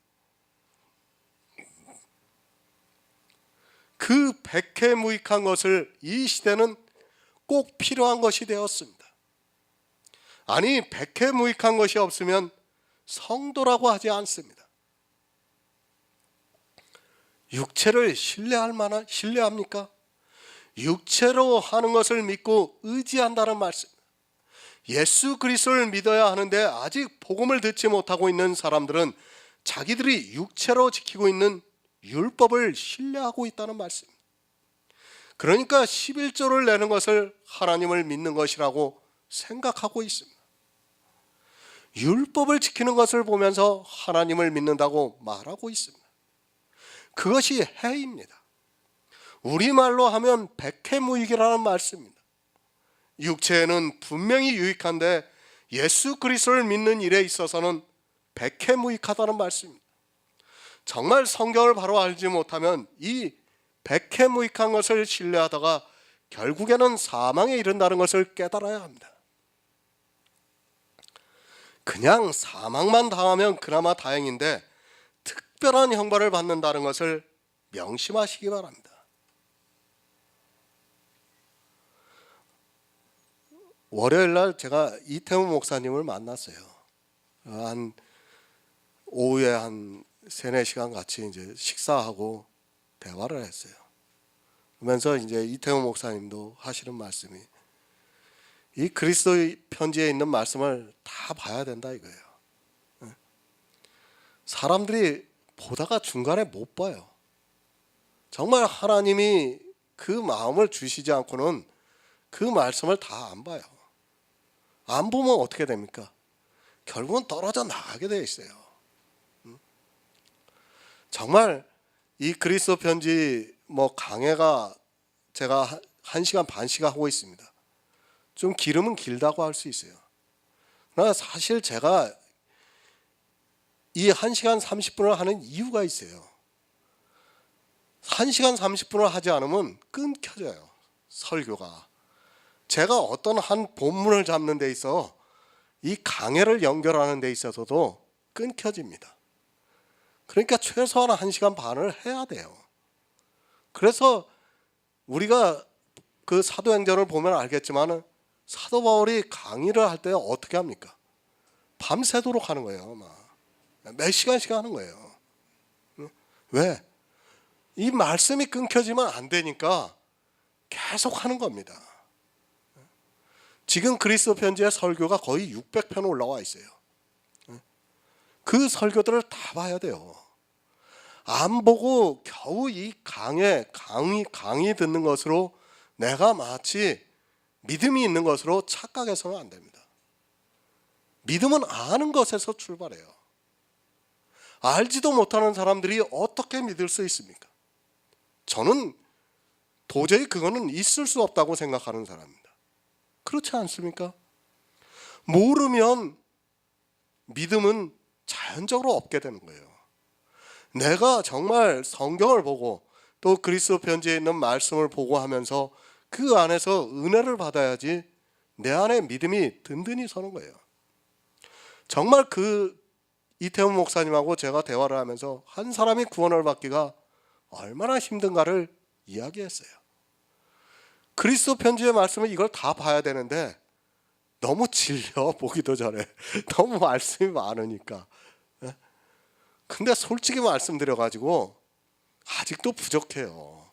그 백해무익한 것을 이 시대는 꼭 필요한 것이 되었습니다. 아니, 백해무익한 것이 없으면 성도라고 하지 않습니다. 육체를 신뢰합니까? 육체로 하는 것을 믿고 의지한다는 말씀. 예수 그리스도를 믿어야 하는데 아직 복음을 듣지 못하고 있는 사람들은 자기들이 육체로 지키고 있는 율법을 신뢰하고 있다는 말씀. 그러니까 11조를 내는 것을 하나님을 믿는 것이라고 생각하고 있습니다. 율법을 지키는 것을 보면서 하나님을 믿는다고 말하고 있습니다. 그것이 해입니다. 우리말로 하면 백해무익이라는 말씀입니다. 육체에는 분명히 유익한데 예수 그리스도를 믿는 일에 있어서는 백해무익하다는 말씀입니다. 정말 성경을 바로 알지 못하면 이 백해무익한 것을 신뢰하다가 결국에는 사망에 이른다는 것을 깨달아야 합니다. 그냥 사망만 당하면 그나마 다행인데 특별한 형벌을 받는다는 것을 명심하시기 바랍니다. 월요일 날 제가 이태훈 목사님을 만났어요. 한 오후에 한 3-4시간 같이 이제 식사하고 대화를 했어요. 그러면서 이제 이태훈 목사님도 하시는 말씀이 이 그리스도 편지에 있는 말씀을 다 봐야 된다 이거예요. 사람들이 보다가 중간에 못 봐요. 정말 하나님이 그 마음을 주시지 않고는 그 말씀을 다 안 봐요. 안 보면 어떻게 됩니까? 결국은 떨어져 나가게 되어 있어요. 정말 이 그리스도 편지 강해가 제가 1시간 반씩 하고 있습니다. 좀 길으면 길다고 할 수 있어요. 그러나 사실 제가 이 1시간 30분을 하는 이유가 있어요. 1시간 30분을 하지 않으면 끊겨져요, 설교가. 제가 어떤 한 본문을 잡는 데 있어 이 강해를 연결하는 데 있어서도 끊겨집니다. 그러니까 최소한 1시간 반을 해야 돼요. 그래서 우리가 그 사도행전을 보면 알겠지만 사도 바울이 강의를 할 때 어떻게 합니까? 밤새도록 하는 거예요. 몇 시간씩 하는 거예요. 왜? 이 말씀이 끊겨지면 안 되니까 계속 하는 겁니다. 지금 그리스도 편지의 설교가 거의 600편 올라와 있어요. 그 설교들을 다 봐야 돼요. 안 보고 겨우 이 강의 듣는 것으로 내가 마치 믿음이 있는 것으로 착각해서는 안 됩니다. 믿음은 아는 것에서 출발해요. 알지도 못하는 사람들이 어떻게 믿을 수 있습니까? 저는 도저히 그거는 있을 수 없다고 생각하는 사람입니다. 그렇지 않습니까? 모르면 믿음은 자연적으로 없게 되는 거예요. 내가 정말 성경을 보고 또 그리스도 편지에 있는 말씀을 보고 하면서 그 안에서 은혜를 받아야지 내 안에 믿음이 든든히 서는 거예요. 정말 그 이태훈 목사님하고 제가 대화를 하면서 한 사람이 구원을 받기가 얼마나 힘든가를 이야기했어요. 그리스도 편지의 말씀은 이걸 다 봐야 되는데 너무 질려, 보기도 전에. 너무 말씀이 많으니까. 근데 솔직히 말씀드려가지고 아직도 부족해요.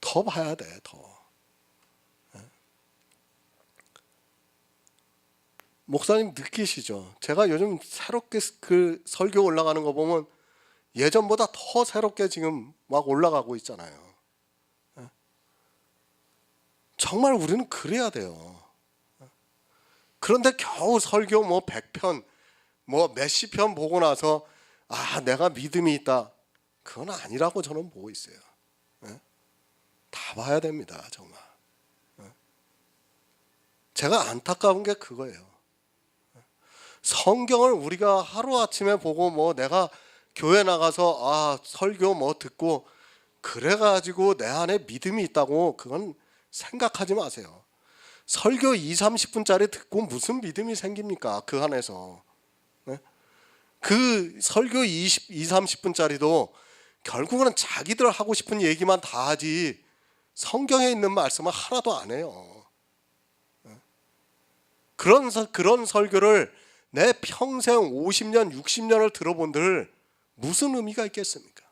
더 봐야 돼, 더. 목사님 느끼시죠? 제가 요즘 새롭게 그 설교 올라가는 거 보면 예전보다 더 새롭게 지금 막 올라가고 있잖아요. 정말 우리는 그래야 돼요. 그런데 겨우 설교 100편, 몇십 편 보고 나서 내가 믿음이 있다. 그건 아니라고 저는 보고 있어요. 다 봐야 됩니다, 정말. 제가 안타까운 게 그거예요. 성경을 우리가 하루아침에 보고 내가 교회 나가서 설교 뭐 듣고 그래가지고 내 안에 믿음이 있다고 그건 생각하지 마세요. 설교 2, 30분짜리 듣고 무슨 믿음이 생깁니까? 그 안에서. 네? 그 설교 2, 30분짜리도 결국은 자기들 하고 싶은 얘기만 다 하지 성경에 있는 말씀은 하나도 안 해요. 네? 그런 설교를 내 평생 50년, 60년을 들어본들 무슨 의미가 있겠습니까?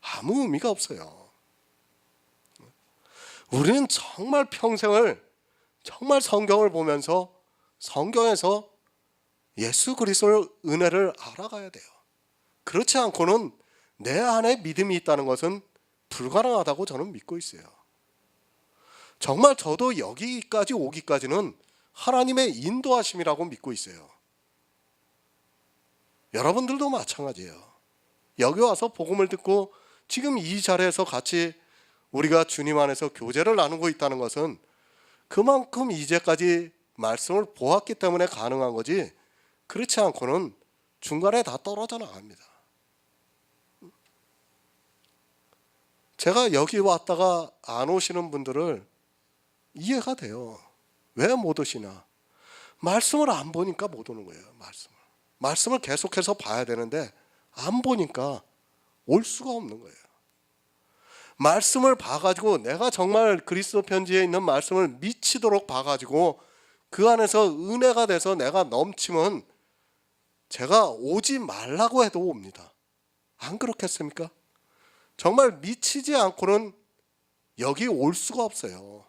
아무 의미가 없어요. 우리는 정말 평생을 정말 성경을 보면서 성경에서 예수 그리스도의 은혜를 알아가야 돼요. 그렇지 않고는 내 안에 믿음이 있다는 것은 불가능하다고 저는 믿고 있어요. 정말 저도 여기까지 오기까지는 하나님의 인도하심이라고 믿고 있어요. 여러분들도 마찬가지예요. 여기 와서 복음을 듣고 지금 이 자리에서 같이 우리가 주님 안에서 교제를 나누고 있다는 것은 그만큼 이제까지 말씀을 보았기 때문에 가능한 거지, 그렇지 않고는 중간에 다 떨어져 나갑니다. 제가 여기 왔다가 안 오시는 분들을 이해가 돼요. 왜 못 오시나? 말씀을 안 보니까 못 오는 거예요. 말씀을 계속해서 봐야 되는데 안 보니까 올 수가 없는 거예요. 말씀을 봐가지고 내가 정말 그리스도 편지에 있는 말씀을 미치도록 봐가지고 그 안에서 은혜가 돼서 내가 넘치면 제가 오지 말라고 해도 옵니다. 안 그렇겠습니까? 정말 미치지 않고는 여기 올 수가 없어요.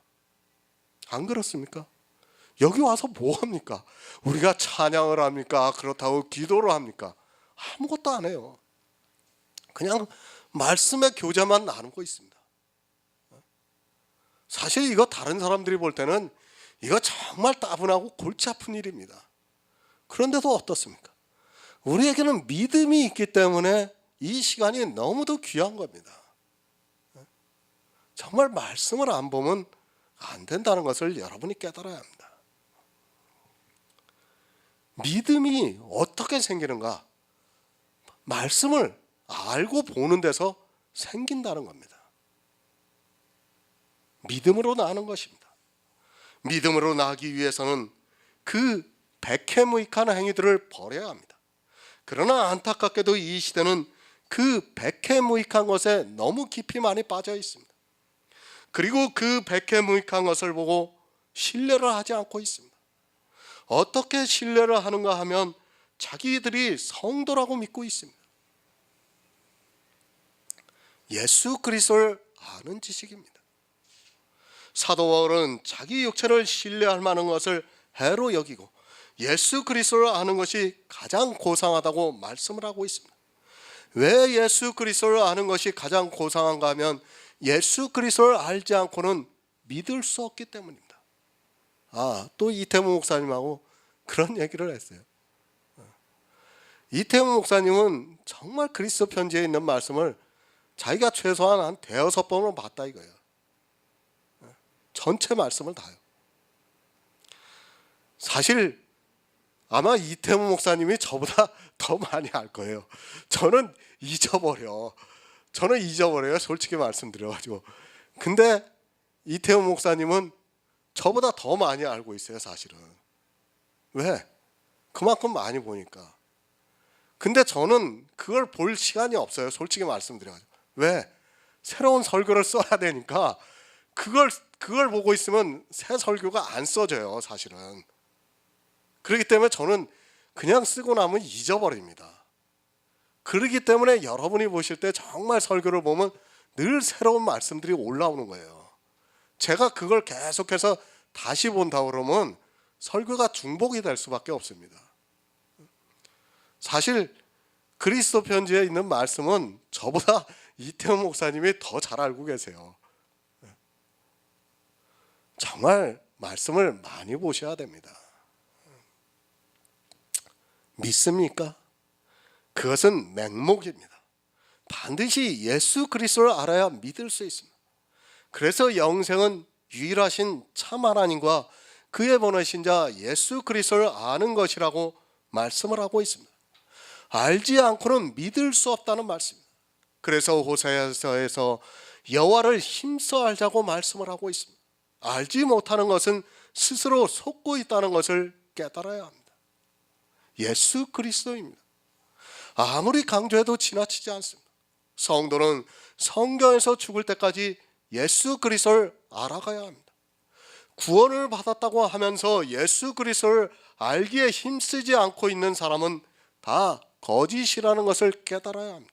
안 그렇습니까? 여기 와서 뭐 합니까? 우리가 찬양을 합니까? 그렇다고 기도를 합니까? 아무것도 안 해요. 그냥 말씀의 교제만 나누고 있습니다. 사실 이거 다른 사람들이 볼 때는 이거 정말 따분하고 골치 아픈 일입니다. 그런데도 어떻습니까? 우리에게는 믿음이 있기 때문에 이 시간이 너무도 귀한 겁니다. 정말 말씀을 안 보면 안 된다는 것을 여러분이 깨달아야 합니다. 믿음이 어떻게 생기는가? 말씀을 알고 보는 데서 생긴다는 겁니다. 믿음으로 나는 것입니다. 믿음으로 나기 위해서는 그 백해무익한 행위들을 버려야 합니다. 그러나 안타깝게도 이 시대는 그 백해무익한 것에 너무 깊이 많이 빠져 있습니다. 그리고 그 백해무익한 것을 보고 신뢰를 하지 않고 있습니다. 어떻게 신뢰를 하는가 하면 자기들이 성도라고 믿고 있습니다. 예수 그리스도를 아는 지식입니다. 사도 바울은 자기 육체를 신뢰할 만한 것을 해로 여기고 예수 그리스도를 아는 것이 가장 고상하다고 말씀을 하고 있습니다. 왜 예수 그리스도를 아는 것이 가장 고상한가 하면 예수 그리스도를 알지 않고는 믿을 수 없기 때문입니다. 또 이태무 목사님하고 그런 얘기를 했어요. 이태무 목사님은 정말 그리스도 편지에 있는 말씀을 자기가 최소한 한 5번은 봤다 이거예요. 전체 말씀을 다요. 사실 아마 이태무 목사님이 저보다 더 많이 알 거예요. 저는 잊어버려요. 솔직히 말씀드려가지고. 근데 이태무 목사님은 저보다 더 많이 알고 있어요, 사실은. 왜? 그만큼 많이 보니까. 근데 저는 그걸 볼 시간이 없어요, 솔직히 말씀드려가지고. 왜? 새로운 설교를 써야 되니까 그걸 보고 있으면 새 설교가 안 써져요, 사실은. 그렇기 때문에 저는 그냥 쓰고 나면 잊어버립니다. 그렇기 때문에 여러분이 보실 때 정말 설교를 보면 늘 새로운 말씀들이 올라오는 거예요. 제가 그걸 계속해서 다시 본다 그러면 설교가 중복이 될 수밖에 없습니다. 사실 그리스도 편지에 있는 말씀은 저보다 이태원 목사님이 더 잘 알고 계세요. 정말 말씀을 많이 보셔야 됩니다. 믿습니까? 그것은 맹목입니다. 반드시 예수 그리스도를 알아야 믿을 수 있습니다. 그래서 영생은 유일하신 참 하나님과 그의 보내신 자 예수 그리스도를 아는 것이라고 말씀을 하고 있습니다. 알지 않고는 믿을 수 없다는 말씀입니다. 그래서 호세아서에서 여호와를 힘써 알자고 말씀을 하고 있습니다. 알지 못하는 것은 스스로 속고 있다는 것을 깨달아야 합니다. 예수 그리스도입니다. 아무리 강조해도 지나치지 않습니다. 성도는 성경에서 죽을 때까지 예수 그리스도를 알아가야 합니다. 구원을 받았다고 하면서 예수 그리스도를 알기에 힘쓰지 않고 있는 사람은 다 거짓이라는 것을 깨달아야 합니다.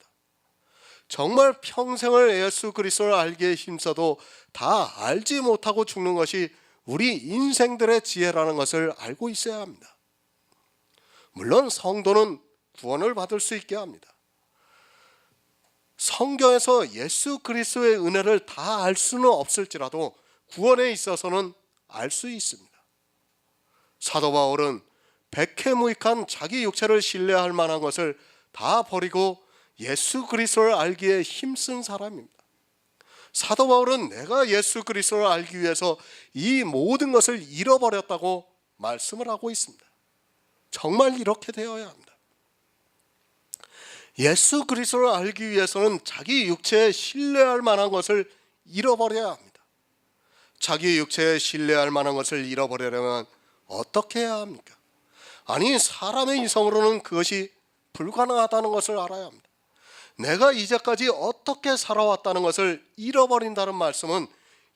정말 평생을 예수 그리스도를 알기에 힘써도 다 알지 못하고 죽는 것이 우리 인생들의 지혜라는 것을 알고 있어야 합니다. 물론 성도는 구원을 받을 수 있게 합니다. 성경에서 예수 그리스도의 은혜를 다 알 수는 없을지라도 구원에 있어서는 알 수 있습니다. 사도 바울은 백해무익한 자기 육체를 신뢰할 만한 것을 다 버리고 예수 그리스도를 알기에 힘쓴 사람입니다. 사도 바울은 내가 예수 그리스도를 알기 위해서 이 모든 것을 잃어버렸다고 말씀을 하고 있습니다. 정말 이렇게 되어야 합니다. 예수 그리스도를 알기 위해서는 자기 육체에 신뢰할 만한 것을 잃어버려야 합니다. 자기 육체에 신뢰할 만한 것을 잃어버리려면 어떻게 해야 합니까? 아니, 사람의 이성으로는 그것이 불가능하다는 것을 알아야 합니다. 내가 이제까지 어떻게 살아왔다는 것을 잃어버린다는 말씀은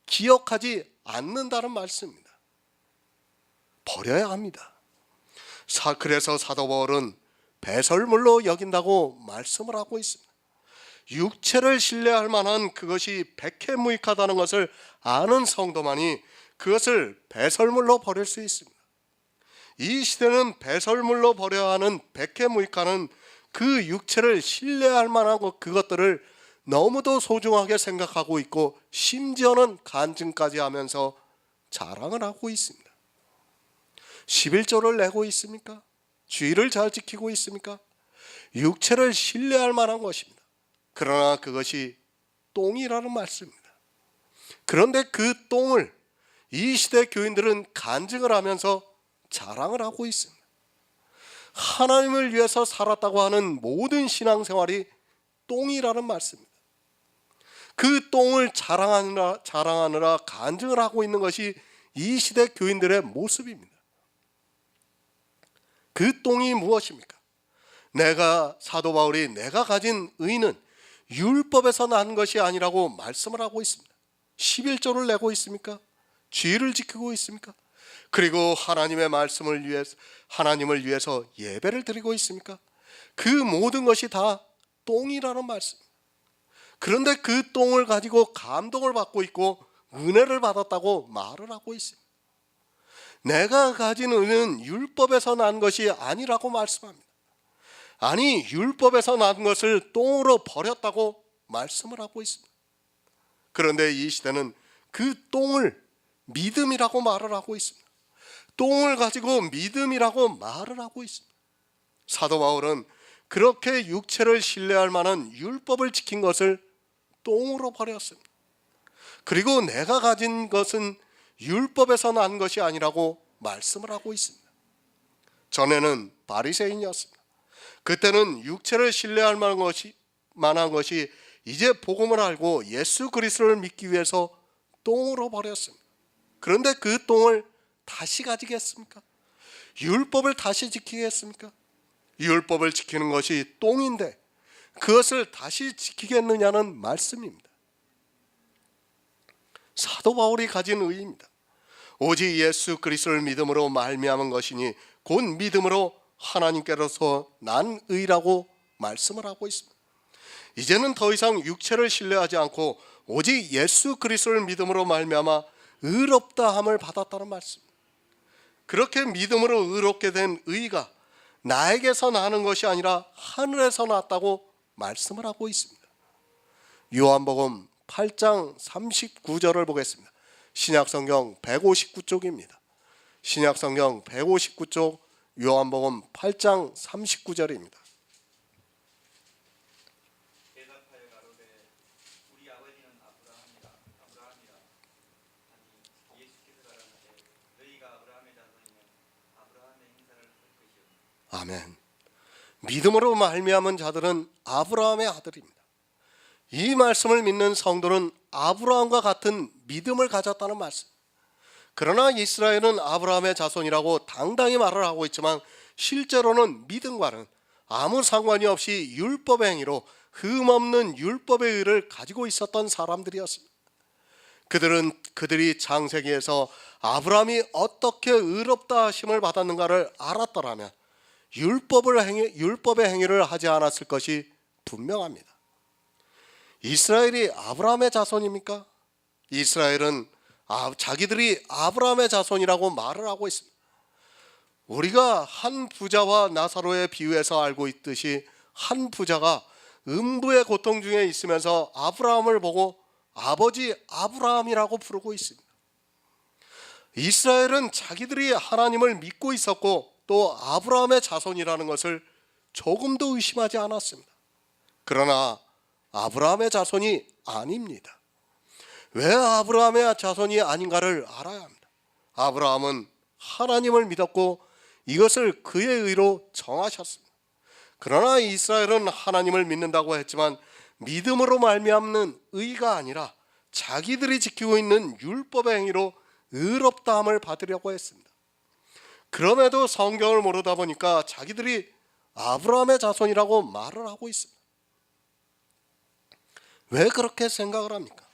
기억하지 않는다는 말씀입니다. 버려야 합니다. 그래서 사도 바울은 배설물로 여긴다고 말씀을 하고 있습니다. 육체를 신뢰할 만한 그것이 백해무익하다는 것을 아는 성도만이 그것을 배설물로 버릴 수 있습니다. 이 시대는 배설물로 버려야 하는 백해무익하는 그 육체를 신뢰할 만한 그것들을 너무도 소중하게 생각하고 있고 심지어는 간증까지 하면서 자랑을 하고 있습니다. 11조를 내고 있습니까? 주의를 잘 지키고 있습니까? 육체를 신뢰할 만한 것입니다. 그러나 그것이 똥이라는 말씀입니다. 그런데 그 똥을 이 시대 교인들은 간증을 하면서 자랑을 하고 있습니다. 하나님을 위해서 살았다고 하는 모든 신앙생활이 똥이라는 말씀입니다. 그 똥을 자랑하느라 간증을 하고 있는 것이 이 시대 교인들의 모습입니다. 그 똥이 무엇입니까? 사도 바울이 내가 가진 의는 율법에서 난 것이 아니라고 말씀을 하고 있습니다. 11조를 내고 있습니까? 주의를 지키고 있습니까? 그리고 하나님의 말씀을 위해서, 하나님을 위해서 예배를 드리고 있습니까? 그 모든 것이 다 똥이라는 말씀. 그런데 그 똥을 가지고 감동을 받고 있고 은혜를 받았다고 말을 하고 있습니다. 내가 가진 은혜는 율법에서 난 것이 아니라고 말씀합니다. 아니, 율법에서 난 것을 똥으로 버렸다고 말씀을 하고 있습니다. 그런데 이 시대는 그 똥을 믿음이라고 말을 하고 있습니다. 똥을 가지고 믿음이라고 말을 하고 있습니다. 사도 바울은 그렇게 육체를 신뢰할 만한 율법을 지킨 것을 똥으로 버렸습니다. 그리고 내가 가진 것은 율법에서 난 것이 아니라고 말씀을 하고 있습니다. 전에는 바리새인이었습니다. 그때는 육체를 신뢰할 만한 것이 이제 복음을 알고 예수 그리스도를 믿기 위해서 똥으로 버렸습니다. 그런데 그 똥을 다시 가지겠습니까? 율법을 다시 지키겠습니까? 율법을 지키는 것이 똥인데 그것을 다시 지키겠느냐는 말씀입니다. 사도 바울이 가진 의입니다. 오직 예수 그리스도를 믿음으로 말미암은 것이니 곧 믿음으로 하나님께로서 난 의라고 말씀을 하고 있습니다. 이제는 더 이상 육체를 신뢰하지 않고 오직 예수 그리스도를 믿음으로 말미암아 의롭다함을 받았다는 말씀. 그렇게 믿음으로 의롭게 된 의가 나에게서 나는 것이 아니라 하늘에서 났다고 말씀을 하고 있습니다. 요한복음 8장 39절을 보겠습니다. 신약성경 159쪽입니다. 신약성경 159쪽 요한복음 8장 39절입니다. 대답하여 가로되 우리 아버지는 아브라함이라 하니 예수께서 가라사대 너희가 아브라함의 자손이면 아브라함의 행사를 할 것이요. 아멘. 믿음으로 말미암은 자들은 아브라함의 아들입니다. 이 말씀을 믿는 성도는 아브라함과 같은 믿음을 가졌다는 말씀. 그러나 이스라엘은 아브라함의 자손이라고 당당히 말을 하고 있지만 실제로는 믿음과는 아무 상관이 없이 율법의 행위로 흠없는 율법의 의를 가지고 있었던 사람들이었습니다. 그들이 창세기에서 아브라함이 어떻게 의롭다 하심을 받았는가를 알았더라면 율법의 행위를 하지 않았을 것이 분명합니다. 이스라엘이 아브라함의 자손입니까? 이스라엘은 자기들이 아브라함의 자손이라고 말을 하고 있습니다. 우리가 한 부자와 나사로의 비유에서 알고 있듯이 한 부자가 음부의 고통 중에 있으면서 아브라함을 보고 아버지 아브라함이라고 부르고 있습니다. 이스라엘은 자기들이 하나님을 믿고 있었고 또 아브라함의 자손이라는 것을 조금도 의심하지 않았습니다. 그러나 아브라함의 자손이 아닙니다. 왜 아브라함의 자손이 아닌가를 알아야 합니다. 아브라함은 하나님을 믿었고 이것을 그의 의로 정하셨습니다. 그러나 이스라엘은 하나님을 믿는다고 했지만 믿음으로 말미암는 의가 아니라 자기들이 지키고 있는 율법의 행위로 의롭다함을 받으려고 했습니다. 그럼에도 성경을 모르다 보니까 자기들이 아브라함의 자손이라고 말을 하고 있습니다. 왜 그렇게 생각을 합니까?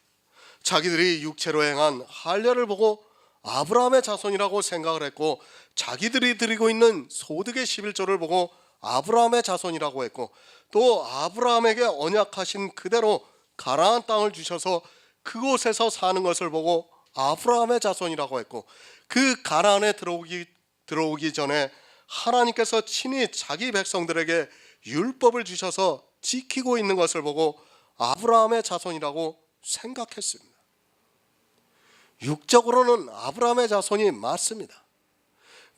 자기들이 육체로 행한 할례를 보고 아브라함의 자손이라고 생각을 했고 자기들이 드리고 있는 소득의 11조를 보고 아브라함의 자손이라고 했고 또 아브라함에게 언약하신 그대로 가나안 땅을 주셔서 그곳에서 사는 것을 보고 아브라함의 자손이라고 했고 그 가나안에 들어오기 전에 하나님께서 친히 자기 백성들에게 율법을 주셔서 지키고 있는 것을 보고 아브라함의 자손이라고 생각했습니다. 육적으로는 아브라함의 자손이 맞습니다.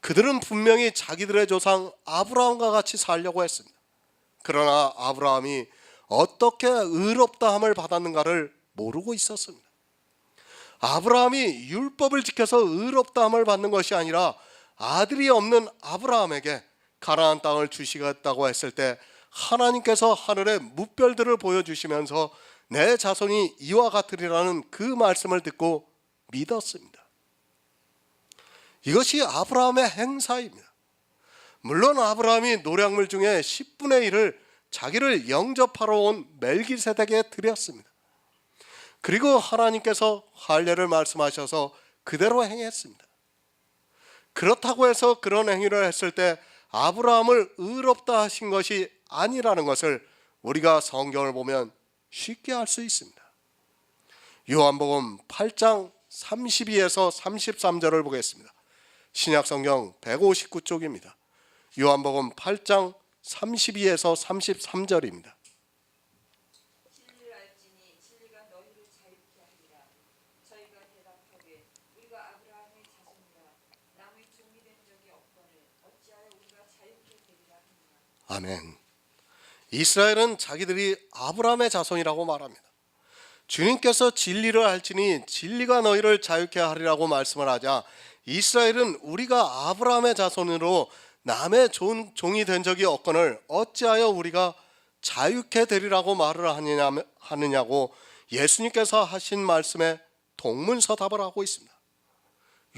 그들은 분명히 자기들의 조상 아브라함과 같이 살려고 했습니다. 그러나 아브라함이 어떻게 의롭다함을 받았는가를 모르고 있었습니다. 아브라함이 율법을 지켜서 의롭다함을 받는 것이 아니라 아들이 없는 아브라함에게 가나안 땅을 주시겠다고 했을 때 하나님께서 하늘의 무별들을 보여주시면서 내 자손이 이와 같으리라는 그 말씀을 듣고 믿었습니다. 이것이 아브라함의 행사입니다. 물론 아브라함이 노략물 중에 10분의 1을 자기를 영접하러 온 멜기세덱에 드렸습니다. 그리고 하나님께서 할례를 말씀하셔서 그대로 행했습니다. 그렇다고 해서 그런 행위를 했을 때 아브라함을 의롭다 하신 것이 아니라는 것을 우리가 성경을 보면 쉽게 알 수 있습니다. 요한복음 8장 32에서 33절을 보겠습니다. 신약성경 159쪽입니다. 요한복음 8장 32에서 33절입니다. 진리를 알지니 진리가 너희를 자유케 하리라. 저희가 대답하되 우리가 아브라함의 자손이라 남의 종이 된 적이 없거늘 어찌하여 우리가 자유케 되리라 하느냐. 아멘. 이스라엘은 자기들이 아브라함의 자손이라고 말합니다. 주님께서 진리를 알지니 진리가 너희를 자유케 하리라고 말씀을 하자 이스라엘은 우리가 아브라함의 자손으로 남의 종이 된 적이 없거늘 어찌하여 우리가 자유케 되리라고 말을 하느냐고 예수님께서 하신 말씀에 동문서답을 하고 있습니다.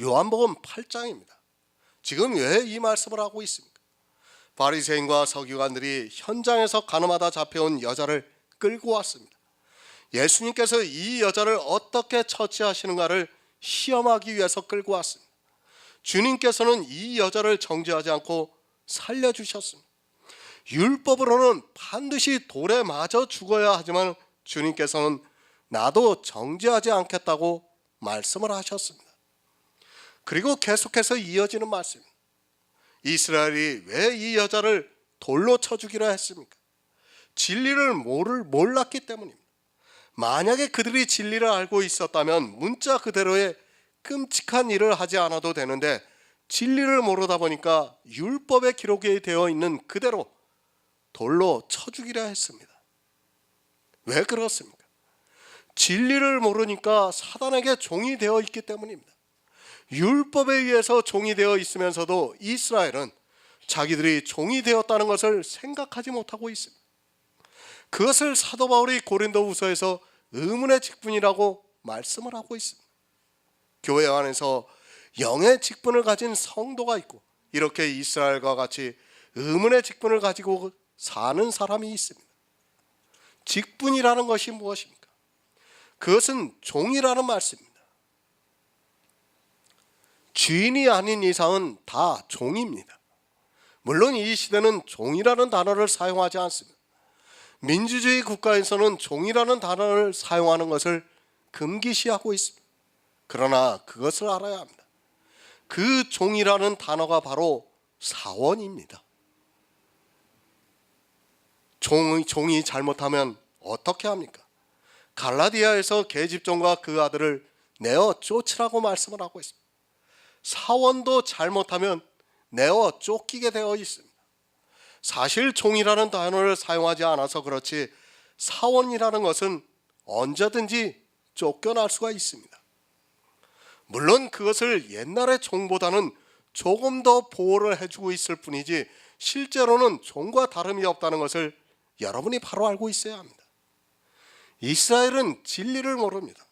요한복음 8장입니다. 지금 왜 이 말씀을 하고 있습니까? 바리새인과 서기관들이 현장에서 가늠하다 잡혀온 여자를 끌고 왔습니다. 예수님께서 이 여자를 어떻게 처치하시는가를 시험하기 위해서 끌고 왔습니다. 주님께서는 이 여자를 정죄하지 않고 살려주셨습니다. 율법으로는 반드시 돌에 맞아 죽어야 하지만 주님께서는 나도 정죄하지 않겠다고 말씀을 하셨습니다. 그리고 계속해서 이어지는 말씀입니다. 이스라엘이 왜 이 여자를 돌로 쳐 죽이라 했습니까? 진리를 몰랐기 때문입니다. 만약에 그들이 진리를 알고 있었다면 문자 그대로의 끔찍한 일을 하지 않아도 되는데 진리를 모르다 보니까 율법에 기록이 되어 있는 그대로 돌로 쳐 죽이려 했습니다. 왜 그렇습니까? 진리를 모르니까 사단에게 종이 되어 있기 때문입니다. 율법에 의해서 종이 되어 있으면서도 이스라엘은 자기들이 종이 되었다는 것을 생각하지 못하고 있습니다. 그것을 사도 바울이 고린도후서에서 의문의 직분이라고 말씀을 하고 있습니다. 교회 안에서 영의 직분을 가진 성도가 있고 이렇게 이스라엘과 같이 의문의 직분을 가지고 사는 사람이 있습니다. 직분이라는 것이 무엇입니까? 그것은 종이라는 말씀입니다. 주인이 아닌 이상은 다 종입니다. 물론 이 시대는 종이라는 단어를 사용하지 않습니다. 민주주의 국가에서는 종이라는 단어를 사용하는 것을 금기시하고 있습니다. 그러나 그것을 알아야 합니다. 그 종이라는 단어가 바로 사원입니다. 종이 잘못하면 어떻게 합니까? 갈라디아에서 계집종과 그 아들을 내어 쫓으라고 말씀을 하고 있습니다. 사원도 잘못하면 내어 쫓기게 되어 있습니다. 사실 종이라는 단어를 사용하지 않아서 그렇지 사원이라는 것은 언제든지 쫓겨날 수가 있습니다. 물론 그것을 옛날의 종보다는 조금 더 보호를 해주고 있을 뿐이지 실제로는 종과 다름이 없다는 것을 여러분이 바로 알고 있어야 합니다. 이스라엘은 진리를 모릅니다.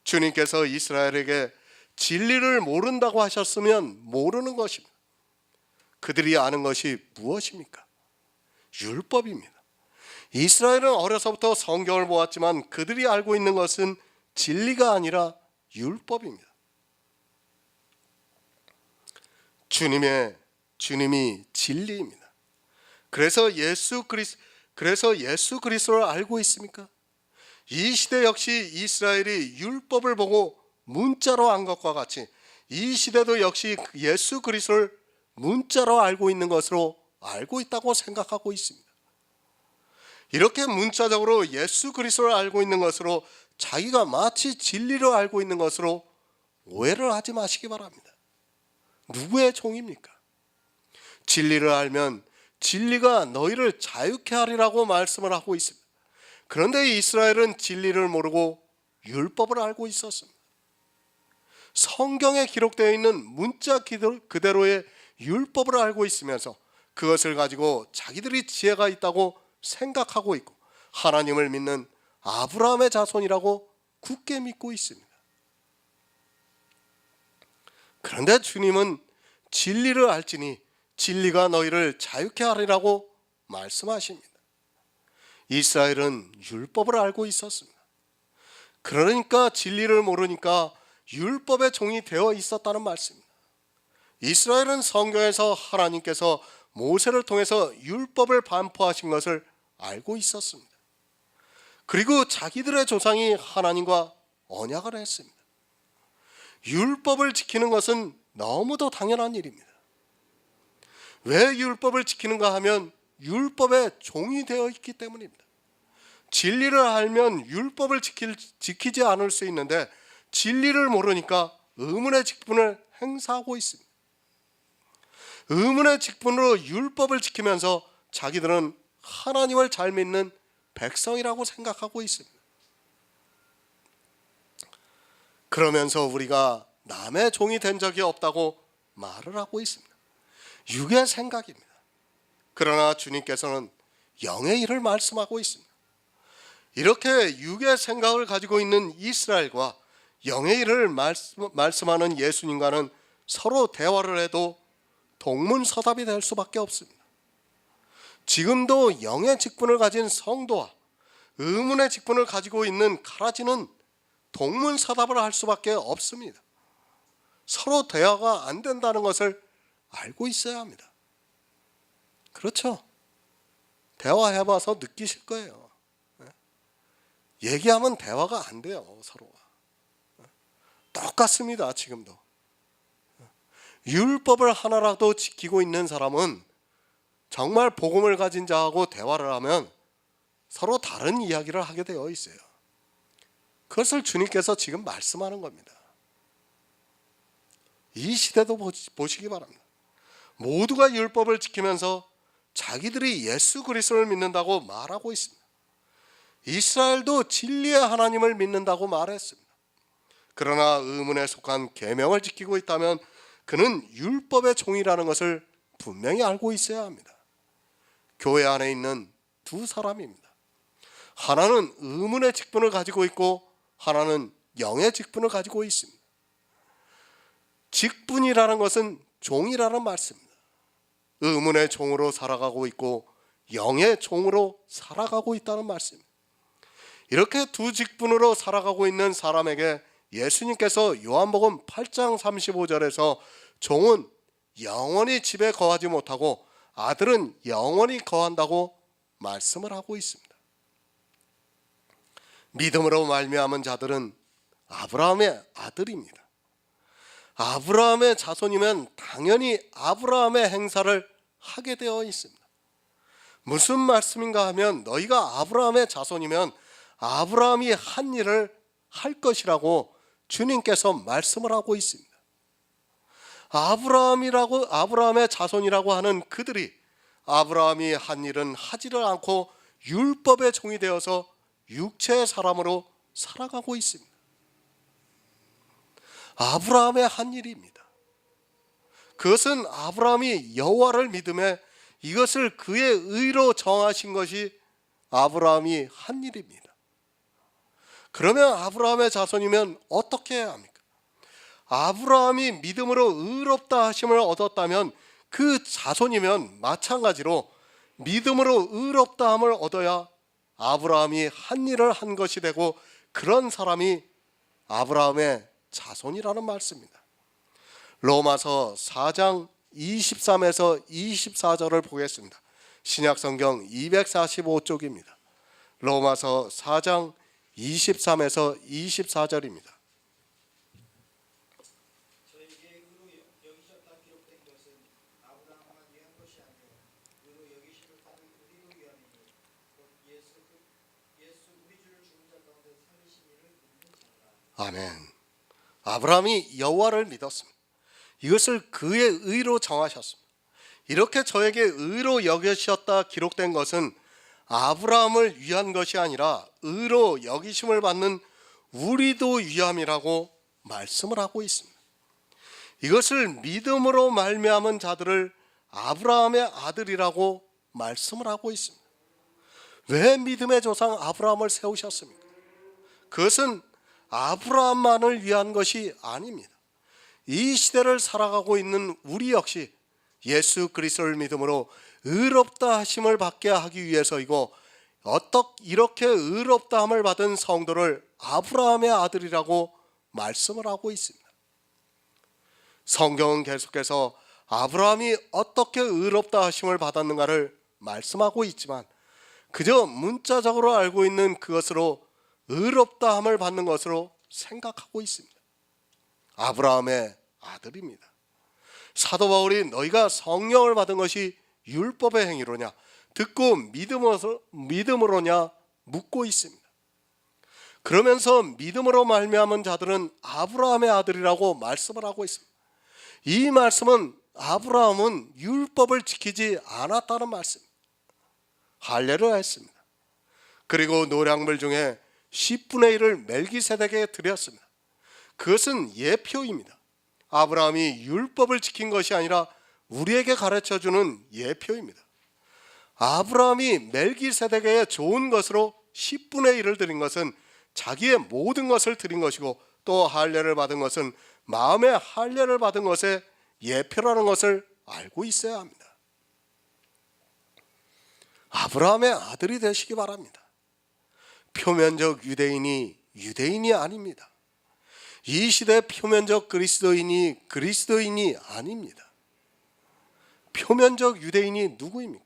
주님께서 이스라엘에게 진리를 모른다고 하셨으면 모르는 것입니다. 그들이 아는 것이 무엇입니까? 율법입니다. 이스라엘은 어려서부터 성경을 보았지만 그들이 알고 있는 것은 진리가 아니라 율법입니다. 주님이 진리입니다. 그래서 예수 그리스도를 알고 있습니까? 이 시대 역시 이스라엘이 율법을 보고 문자로 안 것과 같이 이 시대도 역시 예수 그리스도를 문자로 알고 있는 것으로 알고 있다고 생각하고 있습니다. 이렇게 문자적으로 예수 그리스도를 알고 있는 것으로 자기가 마치 진리를 알고 있는 것으로 오해를 하지 마시기 바랍니다. 누구의 종입니까? 진리를 알면 진리가 너희를 자유케 하리라고 말씀을 하고 있습니다. 그런데 이스라엘은 진리를 모르고 율법을 알고 있었습니다. 성경에 기록되어 있는 문자 그대로의 율법을 알고 있으면서 그것을 가지고 자기들이 지혜가 있다고 생각하고 있고 하나님을 믿는 아브라함의 자손이라고 굳게 믿고 있습니다. 그런데 주님은 진리를 알지니 진리가 너희를 자유케 하리라고 말씀하십니다. 이스라엘은 율법을 알고 있었습니다. 그러니까 진리를 모르니까 율법의 종이 되어 있었다는 말씀입니다. 이스라엘은 성경에서 하나님께서 모세를 통해서 율법을 반포하신 것을 알고 있었습니다. 그리고 자기들의 조상이 하나님과 언약을 했습니다. 율법을 지키는 것은 너무도 당연한 일입니다. 왜 율법을 지키는가 하면 율법의 종이 되어 있기 때문입니다. 진리를 알면 율법을 지키지 않을 수 있는데 진리를 모르니까 의문의 직분을 행사하고 있습니다. 의문의 직분으로 율법을 지키면서 자기들은 하나님을 잘 믿는 백성이라고 생각하고 있습니다. 그러면서 우리가 남의 종이 된 적이 없다고 말을 하고 있습니다. 육의 생각입니다. 그러나 주님께서는 영의 일을 말씀하고 있습니다. 이렇게 육의 생각을 가지고 있는 이스라엘과 영의 일을 말씀하는 예수님과는 서로 대화를 해도 동문서답이 될 수밖에 없습니다. 지금도 영의 직분을 가진 성도와 의문의 직분을 가지고 있는 가라지는 동문서답을 할 수밖에 없습니다. 서로 대화가 안 된다는 것을 알고 있어야 합니다. 그렇죠? 대화해봐서 느끼실 거예요. 얘기하면 대화가 안 돼요, 서로가. 똑같습니다, 지금도. 율법을 하나라도 지키고 있는 사람은 정말 복음을 가진 자하고 대화를 하면 서로 다른 이야기를 하게 되어 있어요. 그것을 주님께서 지금 말씀하는 겁니다. 이 시대도 보시기 바랍니다. 모두가 율법을 지키면서 자기들이 예수 그리스도를 믿는다고 말하고 있습니다. 이스라엘도 진리의 하나님을 믿는다고 말했습니다. 그러나 의문에 속한 계명을 지키고 있다면 그는 율법의 종이라는 것을 분명히 알고 있어야 합니다. 교회 안에 있는 두 사람입니다. 하나는 의문의 직분을 가지고 있고 하나는 영의 직분을 가지고 있습니다. 직분이라는 것은 종이라는 말씀입니다. 의문의 종으로 살아가고 있고 영의 종으로 살아가고 있다는 말씀입니다. 이렇게 두 직분으로 살아가고 있는 사람에게 예수님께서 요한복음 8장 35절에서 종은 영원히 집에 거하지 못하고 아들은 영원히 거한다고 말씀을 하고 있습니다. 믿음으로 말미암은 자들은 아브라함의 아들입니다. 아브라함의 자손이면 당연히 아브라함의 행사를 하게 되어 있습니다. 무슨 말씀인가 하면 너희가 아브라함의 자손이면 아브라함이 한 일을 할 것이라고 주님께서 말씀을 하고 있습니다. 아브라함의 자손이라고 하는 그들이 아브라함이 한 일은 하지를 않고 율법의 종이 되어서 육체의 사람으로 살아가고 있습니다. 아브라함의 한 일입니다. 그것은 아브라함이 여호와를 믿음에 이것을 그의 의로 정하신 것이 아브라함이 한 일입니다. 그러면 아브라함의 자손이면 어떻게 해야 합니까? 아브라함이 믿음으로 의롭다 하심을 얻었다면 그 자손이면 마찬가지로 믿음으로 의롭다 함을 얻어야 아브라함이 한 일을 한 것이 되고 그런 사람이 아브라함의 자손이라는 말씀입니다. 로마서 4장 23에서 24절을 보겠습니다. 신약성경 245쪽입니다. 로마서 4장 23에서 24절입니다. 저에게 의로 여기셨다 기록된 것은 아브라함만 위한 것이 아니요 의로 여기심을 따른 우리로 위함이니 곧 예수 우리 주를 죽은 자 가운데 살리신 이를 믿는 자라. 아멘. 아브라함이 여호와를 믿었습니다. 이것을 그의 의로 정하셨습니다. 이렇게 저에게 의로 여기셨다 기록된 것은 아브라함을 위한 것이 아니라 의로 여기심을 받는 우리도 위함이라고 말씀을 하고 있습니다. 이것을 믿음으로 말미암은 자들을 아브라함의 아들이라고 말씀을 하고 있습니다. 왜 믿음의 조상 아브라함을 세우셨습니까? 그것은 아브라함만을 위한 것이 아닙니다. 이 시대를 살아가고 있는 우리 역시 예수 그리스도를 믿음으로 의롭다 하심을 받게 하기 위해서이고 이렇게 의롭다 함을 받은 성도를 아브라함의 아들이라고 말씀을 하고 있습니다. 성경은 계속해서 아브라함이 어떻게 의롭다 하심을 받았는가를 말씀하고 있지만 그저 문자적으로 알고 있는 그것으로 의롭다 함을 받는 것으로 생각하고 있습니다. 아브라함의 아들입니다. 사도 바울이 너희가 성령을 받은 것이 율법의 행위로냐 듣고 믿음으로냐 묻고 있습니다. 그러면서 믿음으로 말미암은 자들은 아브라함의 아들이라고 말씀을 하고 있습니다. 이 말씀은 아브라함은 율법을 지키지 않았다는 말씀, 할례를 했습니다. 그리고 노량물 중에 10분의 1을 멜기세덱에게 드렸습니다. 그것은 예표입니다. 아브라함이 율법을 지킨 것이 아니라 우리에게 가르쳐주는 예표입니다. 아브라함이 멜기세덱에게 좋은 것으로 10분의 1을 드린 것은 자기의 모든 것을 드린 것이고 또 할례를 받은 것은 마음의 할례를 받은 것의 예표라는 것을 알고 있어야 합니다. 아브라함의 아들이 되시기 바랍니다. 표면적 유대인이 아닙니다. 이 시대 표면적 그리스도인이 아닙니다. 표면적 유대인이 누구입니까?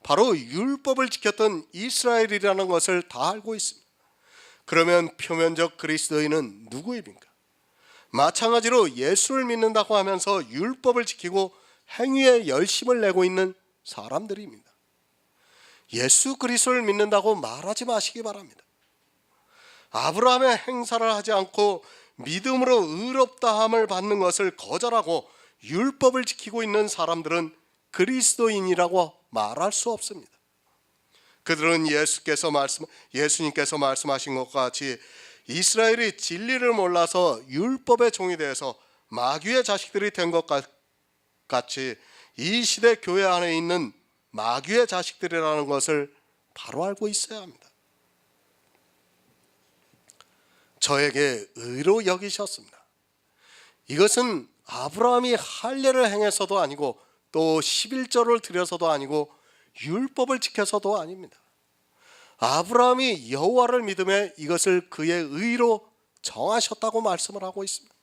바로 율법을 지켰던 이스라엘이라는 것을 다 알고 있습니다. 그러면 표면적 그리스도인은 누구입니까? 마찬가지로 예수를 믿는다고 하면서 율법을 지키고 행위에 열심을 내고 있는 사람들입니다. 예수 그리스도를 믿는다고 말하지 마시기 바랍니다. 아브라함의 행사를 하지 않고 믿음으로 의롭다함을 받는 것을 거절하고 율법을 지키고 있는 사람들은 그리스도인이라고 말할 수 없습니다. 그들은 예수님께서 말씀하신 것과 같이 이스라엘이 진리를 몰라서 율법의 종이 되어서 마귀의 자식들이 된 것 같이 이 시대 교회 안에 있는 마귀의 자식들이라는 것을 바로 알고 있어야 합니다. 저에게 의로 여기셨습니다. 이것은 아브라함이 할례를 행해서도 아니고 또 11조를 드려서도 아니고 율법을 지켜서도 아닙니다. 아브라함이 여호와를 믿음에 이것을 그의 의로 정하셨다고 말씀을 하고 있습니다.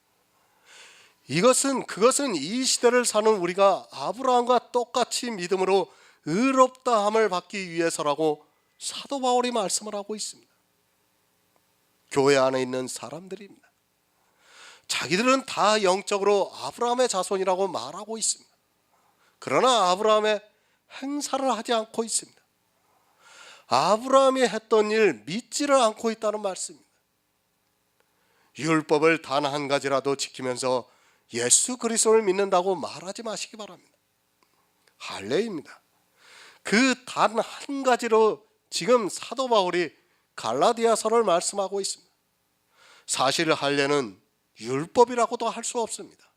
그것은 이 시대를 사는 우리가 아브라함과 똑같이 믿음으로 의롭다함을 받기 위해서라고 사도 바울이 말씀을 하고 있습니다. 교회 안에 있는 사람들입니다. 자기들은 다 영적으로 아브라함의 자손이라고 말하고 있습니다. 그러나 아브라함의 행사를 하지 않고 있습니다. 아브라함이 했던 일 믿지를 않고 있다는 말씀입니다. 율법을 단 한 가지라도 지키면서 예수 그리스도를 믿는다고 말하지 마시기 바랍니다. 할례입니다. 그 단 한 가지로 지금 사도 바울이 갈라디아서를 말씀하고 있습니다. 사실 할례는 율법이라고도 할 수 없습니다.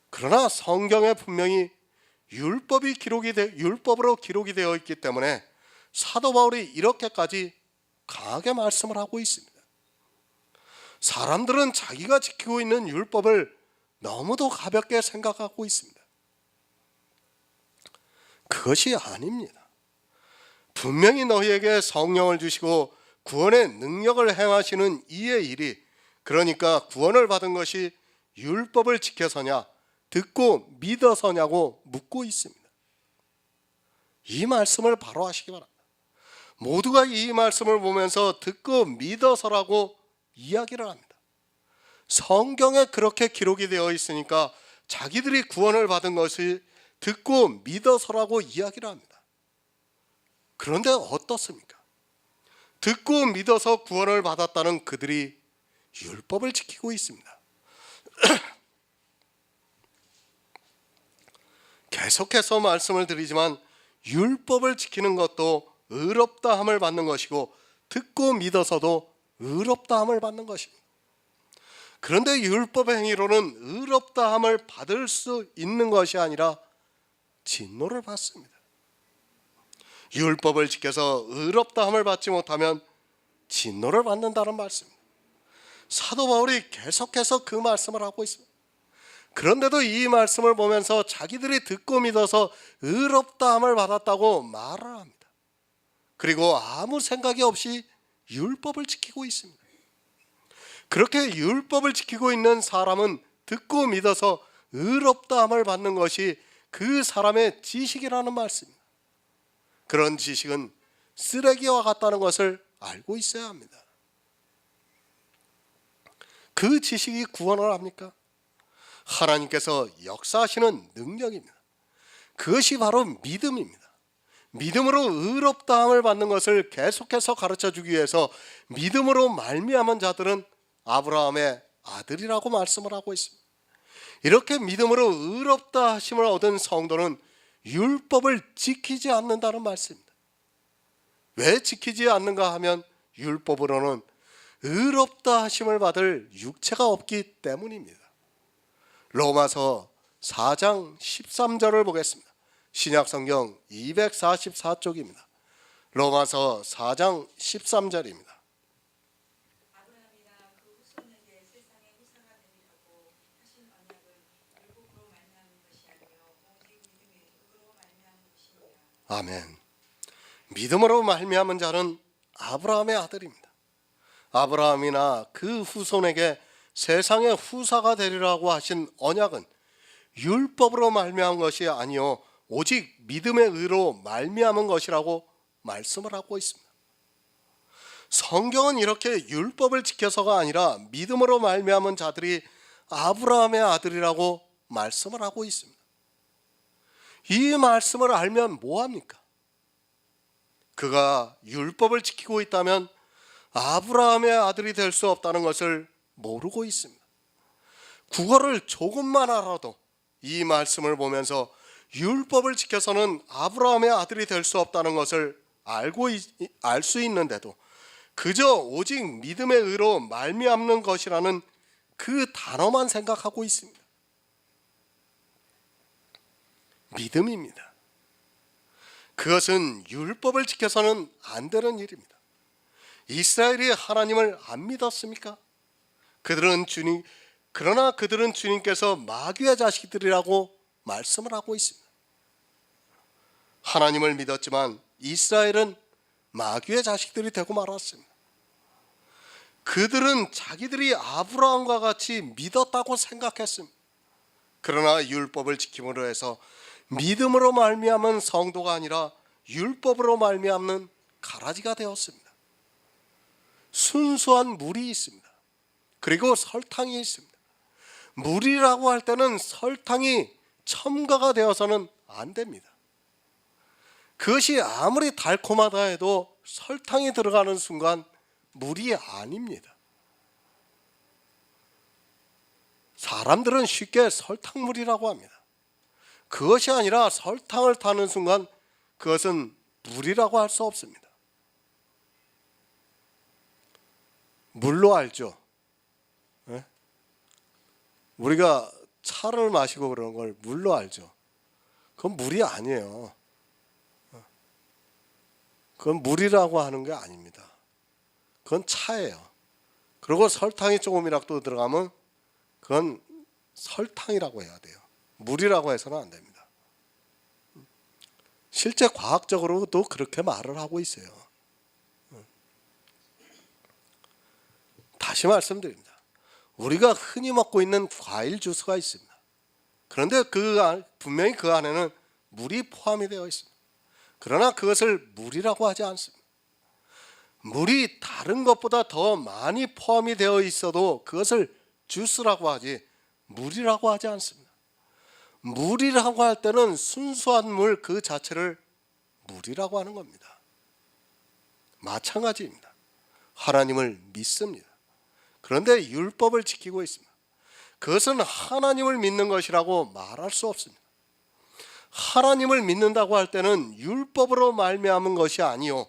그러나 성경에 분명히 율법으로 기록이 되어 있기 때문에 사도 바울이 이렇게까지 강하게 말씀을 하고 있습니다. 사람들은 자기가 지키고 있는 율법을 너무도 가볍게 생각하고 있습니다. 그것이 아닙니다. 분명히 너희에게 성령을 주시고 구원의 능력을 행하시는 이의 일이, 그러니까 구원을 받은 것이 율법을 지켜서냐 듣고 믿어서냐고 묻고 있습니다. 이 말씀을 바로 하시기 바랍니다. 모두가 이 말씀을 보면서 듣고 믿어서라고 이야기를 합니다. 성경에 그렇게 기록이 되어 있으니까 자기들이 구원을 받은 것이 듣고 믿어서라고 이야기를 합니다. 그런데 어떻습니까? 듣고 믿어서 구원을 받았다는 그들이 율법을 지키고 있습니다. 계속해서 말씀을 드리지만 율법을 지키는 것도 의롭다함을 받는 것이고 듣고 믿어서도 의롭다함을 받는 것입니다. 그런데 율법의 행위로는 의롭다함을 받을 수 있는 것이 아니라 진노를 받습니다. 율법을 지켜서 의롭다함을 받지 못하면 진노를 받는다는 말씀입니다. 사도 바울이 계속해서 그 말씀을 하고 있습니다. 그런데도 이 말씀을 보면서 자기들이 듣고 믿어서 의롭다함을 받았다고 말을 합니다. 그리고 아무 생각이 없이 율법을 지키고 있습니다. 그렇게 율법을 지키고 있는 사람은 듣고 믿어서 의롭다함을 받는 것이 그 사람의 지식이라는 말씀입니다. 그런 지식은 쓰레기와 같다는 것을 알고 있어야 합니다. 그 지식이 구원을 합니까? 하나님께서 역사하시는 능력입니다. 그것이 바로 믿음입니다. 믿음으로 의롭다함을 받는 것을 계속해서 가르쳐주기 위해서 믿음으로 말미암은 자들은 아브라함의 아들이라고 말씀을 하고 있습니다. 이렇게 믿음으로 의롭다 하심을 얻은 성도는 율법을 지키지 않는다는 말씀입니다. 왜 지키지 않는가 하면 율법으로는 의롭다 하심을 받을 육체가 없기 때문입니다. 로마서 4장 13절을 보겠습니다. 신약성경 244쪽입니다. 로마서 4장 13절입니다. 아브라함이나 그 후손에게 세상의 후사가 되리라고 하신 언약은 율법으로 말미암은 것이 아니요 오직 믿음의 의로 말미암은 것이니라. 아멘. 믿음으로 말미암은 자는 아브라함의 아들입니다. 아브라함이나 그 후손에게 세상의 후사가 되리라고 하신 언약은 율법으로 말미암은 것이 아니요 오직 믿음의 의로 말미암은 것이라고 말씀을 하고 있습니다. 성경은 이렇게 율법을 지켜서가 아니라 믿음으로 말미암은 자들이 아브라함의 아들이라고 말씀을 하고 있습니다. 이 말씀을 알면 뭐합니까? 그가 율법을 지키고 있다면 아브라함의 아들이 될 수 없다는 것을 모르고 있습니다. 국어를 조금만 알아도 이 말씀을 보면서 율법을 지켜서는 아브라함의 아들이 될 수 없다는 것을 알 수 있는데도 그저 오직 믿음의 의로 말미암는 것이라는 그 단어만 생각하고 있습니다. 믿음입니다. 그것은 율법을 지켜서는 안 되는 일입니다. 이스라엘이 하나님을 안 믿었습니까? 그러나 그들은 주님께서 마귀의 자식들이라고 말씀을 하고 있습니다. 하나님을 믿었지만 이스라엘은 마귀의 자식들이 되고 말았습니다. 그들은 자기들이 아브라함과 같이 믿었다고 생각했습니다. 그러나 율법을 지킴으로 해서 믿음으로 말미암은 성도가 아니라 율법으로 말미암는 가라지가 되었습니다. 순수한 물이 있습니다. 그리고 설탕이 있습니다. 물이라고 할 때는 설탕이 첨가가 되어서는 안 됩니다. 그것이 아무리 달콤하다 해도 설탕이 들어가는 순간 물이 아닙니다. 사람들은 쉽게 설탕물이라고 합니다. 그것이 아니라 설탕을 타는 순간 그것은 물이라고 할 수 없습니다. 물로 알죠? 네? 우리가 차를 마시고 그러는 걸 물로 알죠? 그건 물이 아니에요. 그건 물이라고 하는 게 아닙니다. 그건 차예요. 그리고 설탕이 조금이라도 들어가면 그건 설탕이라고 해야 돼요. 물이라고 해서는 안 됩니다. 실제 과학적으로도 그렇게 말을 하고 있어요. 다시 말씀드립니다. 우리가 흔히 먹고 있는 과일 주스가 있습니다. 그런데 분명히 그 안에는 물이 포함이 되어 있습니다. 그러나 그것을 물이라고 하지 않습니다. 물이 다른 것보다 더 많이 포함이 되어 있어도 그것을 주스라고 하지 물이라고 하지 않습니다. 물이라고 할 때는 순수한 물 그 자체를 물이라고 하는 겁니다. 마찬가지입니다. 하나님을 믿습니다. 그런데 율법을 지키고 있습니다. 그것은 하나님을 믿는 것이라고 말할 수 없습니다. 하나님을 믿는다고 할 때는 율법으로 말미암은 것이 아니요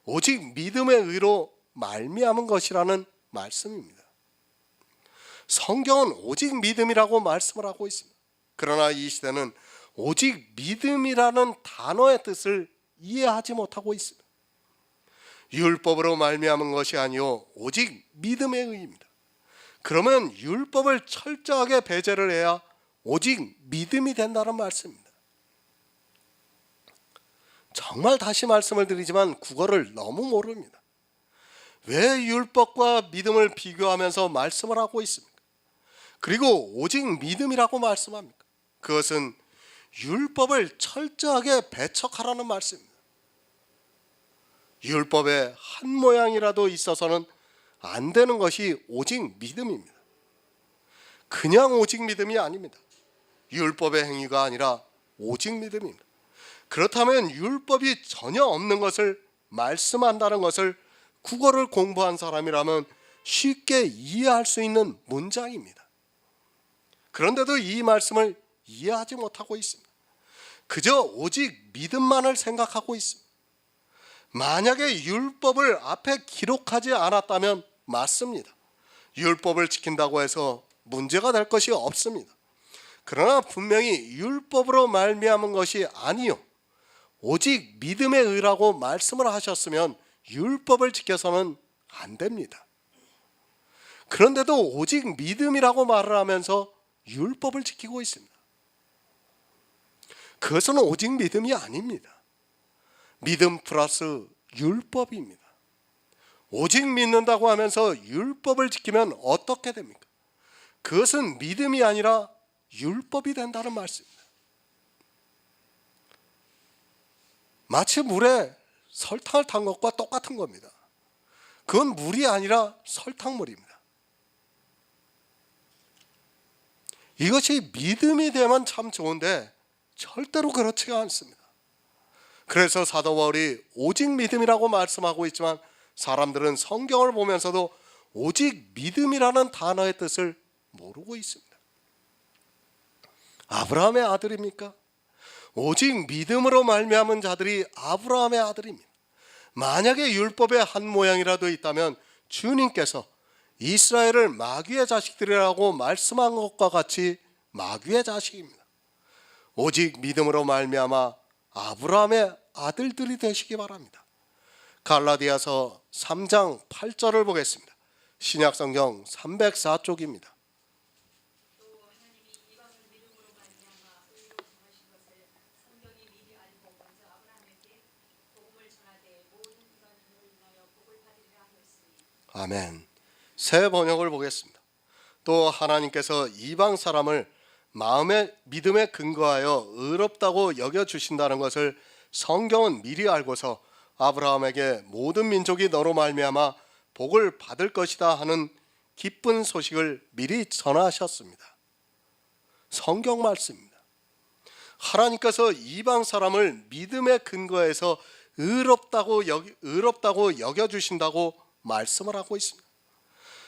오직 믿음의 의로 말미암은 것이라는 말씀입니다. 성경은 오직 믿음이라고 말씀을 하고 있습니다. 그러나 이 시대는 오직 믿음이라는 단어의 뜻을 이해하지 못하고 있습니다. 율법으로 말미암은 것이 아니요 오직 믿음의 의입니다. 그러면 율법을 철저하게 배제를 해야 오직 믿음이 된다는 말씀입니다. 정말 다시 말씀을 드리지만 국어를 너무 모릅니다. 왜 율법과 믿음을 비교하면서 말씀을 하고 있습니까? 그리고 오직 믿음이라고 말씀합니까? 그것은 율법을 철저하게 배척하라는 말씀입니다. 율법의 한 모양이라도 있어서는 안 되는 것이 오직 믿음입니다. 그냥 오직 믿음이 아닙니다. 율법의 행위가 아니라 오직 믿음입니다. 그렇다면 율법이 전혀 없는 것을 말씀한다는 것을 국어를 공부한 사람이라면 쉽게 이해할 수 있는 문장입니다. 그런데도 이 말씀을 이해하지 못하고 있습니다. 그저 오직 믿음만을 생각하고 있습니다. 만약에 율법을 앞에 기록하지 않았다면 맞습니다. 율법을 지킨다고 해서 문제가 될 것이 없습니다. 그러나 분명히 율법으로 말미암은 것이 아니요 오직 믿음의 의라고 말씀을 하셨으면 율법을 지켜서는 안 됩니다. 그런데도 오직 믿음이라고 말을 하면서 율법을 지키고 있습니다. 그것은 오직 믿음이 아닙니다. 믿음 플러스 율법입니다. 오직 믿는다고 하면서 율법을 지키면 어떻게 됩니까? 그것은 믿음이 아니라 율법이 된다는 말씀입니다. 마치 물에 설탕을 탄 것과 똑같은 겁니다. 그건 물이 아니라 설탕물입니다. 이것이 믿음이 되면 참 좋은데 절대로 그렇지가 않습니다. 그래서 사도 바울이 오직 믿음이라고 말씀하고 있지만 사람들은 성경을 보면서도 오직 믿음이라는 단어의 뜻을 모르고 있습니다. 아브라함의 아들입니까? 오직 믿음으로 말미암은 자들이 아브라함의 아들입니다. 만약에 율법의 한 모양이라도 있다면 주님께서 이스라엘을 마귀의 자식들이라고 말씀한 것과 같이 마귀의 자식입니다. 오직 믿음으로 말미암아 아브라함의 아들들이 되시기 바랍니다. 갈라디아서 3장 8절을 보겠습니다. 신약성경 304쪽입니다. 또 하나님이 이방을 믿음으로 말미암아 의로 정하신 것을 성경이 미리 알고 먼저 아브라함에게 복음을 전하되 모든 이가 너로 인하여 복을 받으리라 하였으니. 아멘. 새 번역을 보겠습니다. 또 하나님께서 이방 사람을 마음의 믿음에 근거하여 의롭다고 여겨주신다는 것을 성경은 미리 알고서 아브라함에게 모든 민족이 너로 말미암아 복을 받을 것이다 하는 기쁜 소식을 미리 전하셨습니다. 성경 말씀입니다. 하나님께서 이방 사람을 믿음의 근거에서 의롭다고 여겨주신다고 말씀을 하고 있습니다.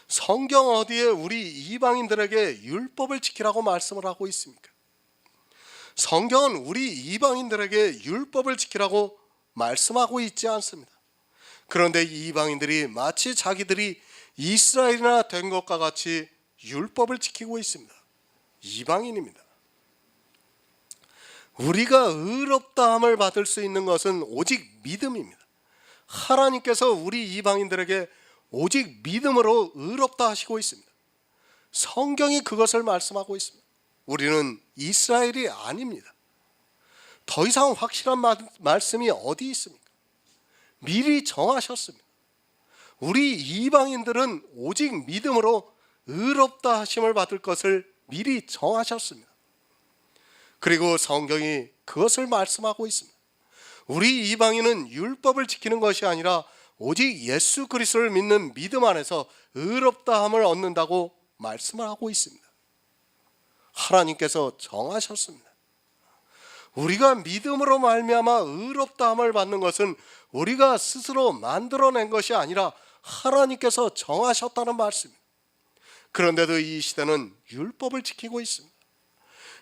성경 어디에 우리 이방인들에게 율법을 지키라고 말씀을 하고 있습니까? 성경은 우리 이방인들에게 율법을 지키라고 말씀하고 있지 않습니다. 그런데 이방인들이 마치 자기들이 이스라엘이나 된 것과 같이 율법을 지키고 있습니다. 이방인입니다. 우리가 의롭다함을 받을 수 있는 것은 오직 믿음입니다. 하나님께서 우리 이방인들에게 오직 믿음으로 의롭다 하시고 있습니다. 성경이 그것을 말씀하고 있습니다. 우리는 이스라엘이 아닙니다. 더 이상 확실한 말씀이 어디 있습니까? 미리 정하셨습니다. 우리 이방인들은 오직 믿음으로 의롭다 하심을 받을 것을 미리 정하셨습니다. 그리고 성경이 그것을 말씀하고 있습니다. 우리 이방인은 율법을 지키는 것이 아니라 오직 예수 그리스도를 믿는 믿음 안에서 의롭다함을 얻는다고 말씀을 하고 있습니다. 하나님께서 정하셨습니다. 우리가 믿음으로 말미암아 의롭다함을 받는 것은 우리가 스스로 만들어낸 것이 아니라 하나님께서 정하셨다는 말씀입니다. 그런데도 이 시대는 율법을 지키고 있습니다.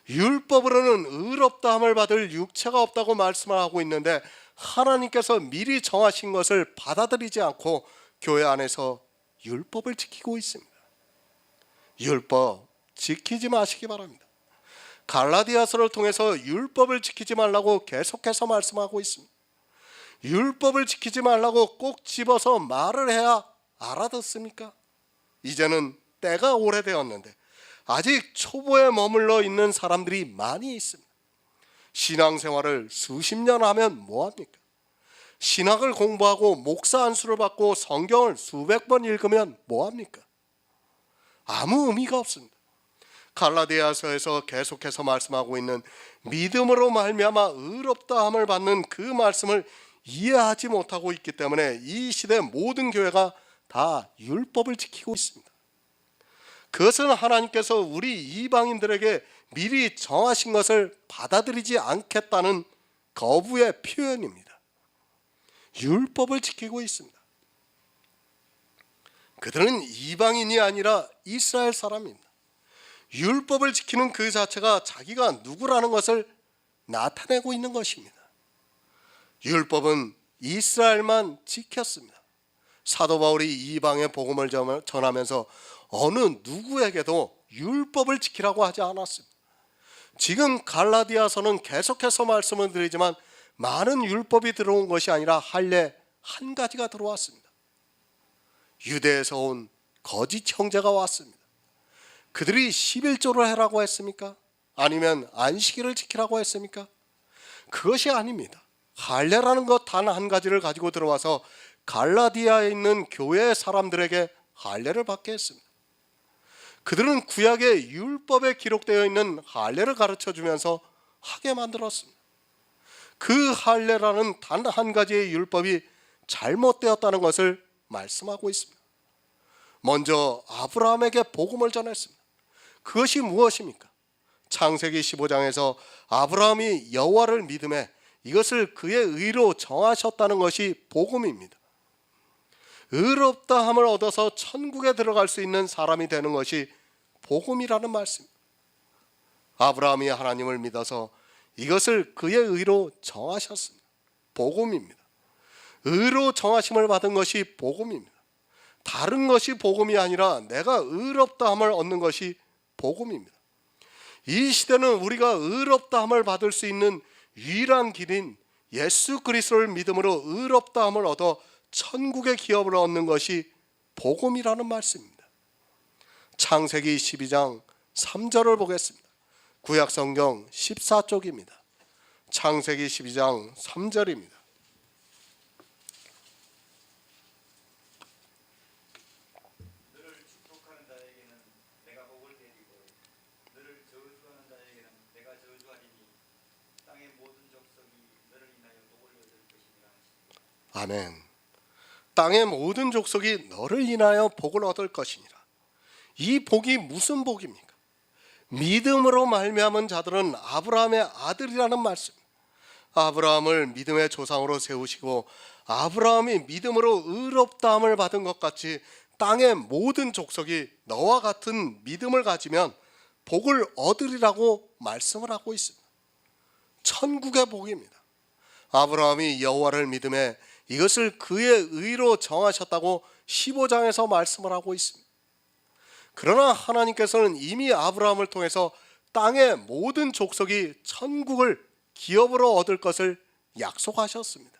율법으로는 의롭다함을 받을 육체가 없다고 말씀을 하고 있는데 하나님께서 미리 정하신 것을 받아들이지 않고 교회 안에서 율법을 지키고 있습니다. 율법 지키지 마시기 바랍니다. 갈라디아서를 통해서 율법을 지키지 말라고 계속해서 말씀하고 있습니다. 율법을 지키지 말라고 꼭 집어서 말을 해야 알아듣습니까? 이제는 때가 오래되었는데 아직 초보에 머물러 있는 사람들이 많이 있습니다. 신앙생활을 수십 년 하면 뭐합니까? 신학을 공부하고 목사 안수를 받고 성경을 수백 번 읽으면 뭐합니까? 아무 의미가 없습니다. 갈라디아서에서 계속해서 말씀하고 있는 믿음으로 말미암아 의롭다함을 받는 그 말씀을 이해하지 못하고 있기 때문에 이 시대 모든 교회가 다 율법을 지키고 있습니다. 그것은 하나님께서 우리 이방인들에게 미리 정하신 것을 받아들이지 않겠다는 거부의 표현입니다. 율법을 지키고 있습니다. 그들은 이방인이 아니라 이스라엘 사람입니다. 율법을 지키는 그 자체가 자기가 누구라는 것을 나타내고 있는 것입니다. 율법은 이스라엘만 지켰습니다. 사도 바울이 이방의 복음을 전하면서 어느 누구에게도 율법을 지키라고 하지 않았습니다. 지금 갈라디아서는 계속해서 말씀을 드리지만 많은 율법이 들어온 것이 아니라 할례 한 가지가 들어왔습니다. 유대에서 온 거짓 형제가 왔습니다. 그들이 11조를 해라고 했습니까? 아니면 안식일을 지키라고 했습니까? 그것이 아닙니다. 할례라는 것 단 한 가지를 가지고 들어와서 갈라디아에 있는 교회 사람들에게 할례를 받게 했습니다. 그들은 구약의 율법에 기록되어 있는 할례를 가르쳐주면서 하게 만들었습니다. 그 할례라는 단 한 가지의 율법이 잘못되었다는 것을 말씀하고 있습니다. 먼저 아브라함에게 복음을 전했습니다. 그것이 무엇입니까? 창세기 15장에서 아브라함이 여호와를 믿음에 이것을 그의 의로 정하셨다는 것이 복음입니다. 의롭다함을 얻어서 천국에 들어갈 수 있는 사람이 되는 것이 복음이라는 말씀입니다. 아브라함이 하나님을 믿어서 이것을 그의 의로 정하셨습니다. 복음입니다. 의로 정하심을 받은 것이 복음입니다. 다른 것이 복음이 아니라 내가 의롭다함을 얻는 것이 복음입니다. 이 시대는 우리가 의롭다함을 받을 수 있는 유일한 길인 예수 그리스도를 믿음으로 의롭다함을 얻어 천국의 기업을 얻는 것이 복음이라는 말씀입니다. 창세기 12장 3절을 보겠습니다. 구약성경 14쪽입니다. 창세기 12장 3절입니다. 너를 축복하는 자에게는 내가 복을 내리고 너를 저주하는 자에게는 내가 저주하리니 땅의 모든 족속이 너를 인하여 복을 얻을 것이니라 하시니라. 아멘. 땅의 모든 족속이 너를 인하여 복을 얻을 것이니라. 이 복이 무슨 복입니까? 믿음으로 말미암은 자들은 아브라함의 아들이라는 말씀. 아브라함을 믿음의 조상으로 세우시고 아브라함이 믿음으로 의롭다함을 받은 것 같이 땅의 모든 족속이 너와 같은 믿음을 가지면 복을 얻으리라고 말씀을 하고 있습니다. 천국의 복입니다. 아브라함이 여호와를 믿음에 이것을 그의 의로 정하셨다고 15장에서 말씀을 하고 있습니다. 그러나 하나님께서는 이미 아브라함을 통해서 땅의 모든 족속이 천국을 기업으로 얻을 것을 약속하셨습니다.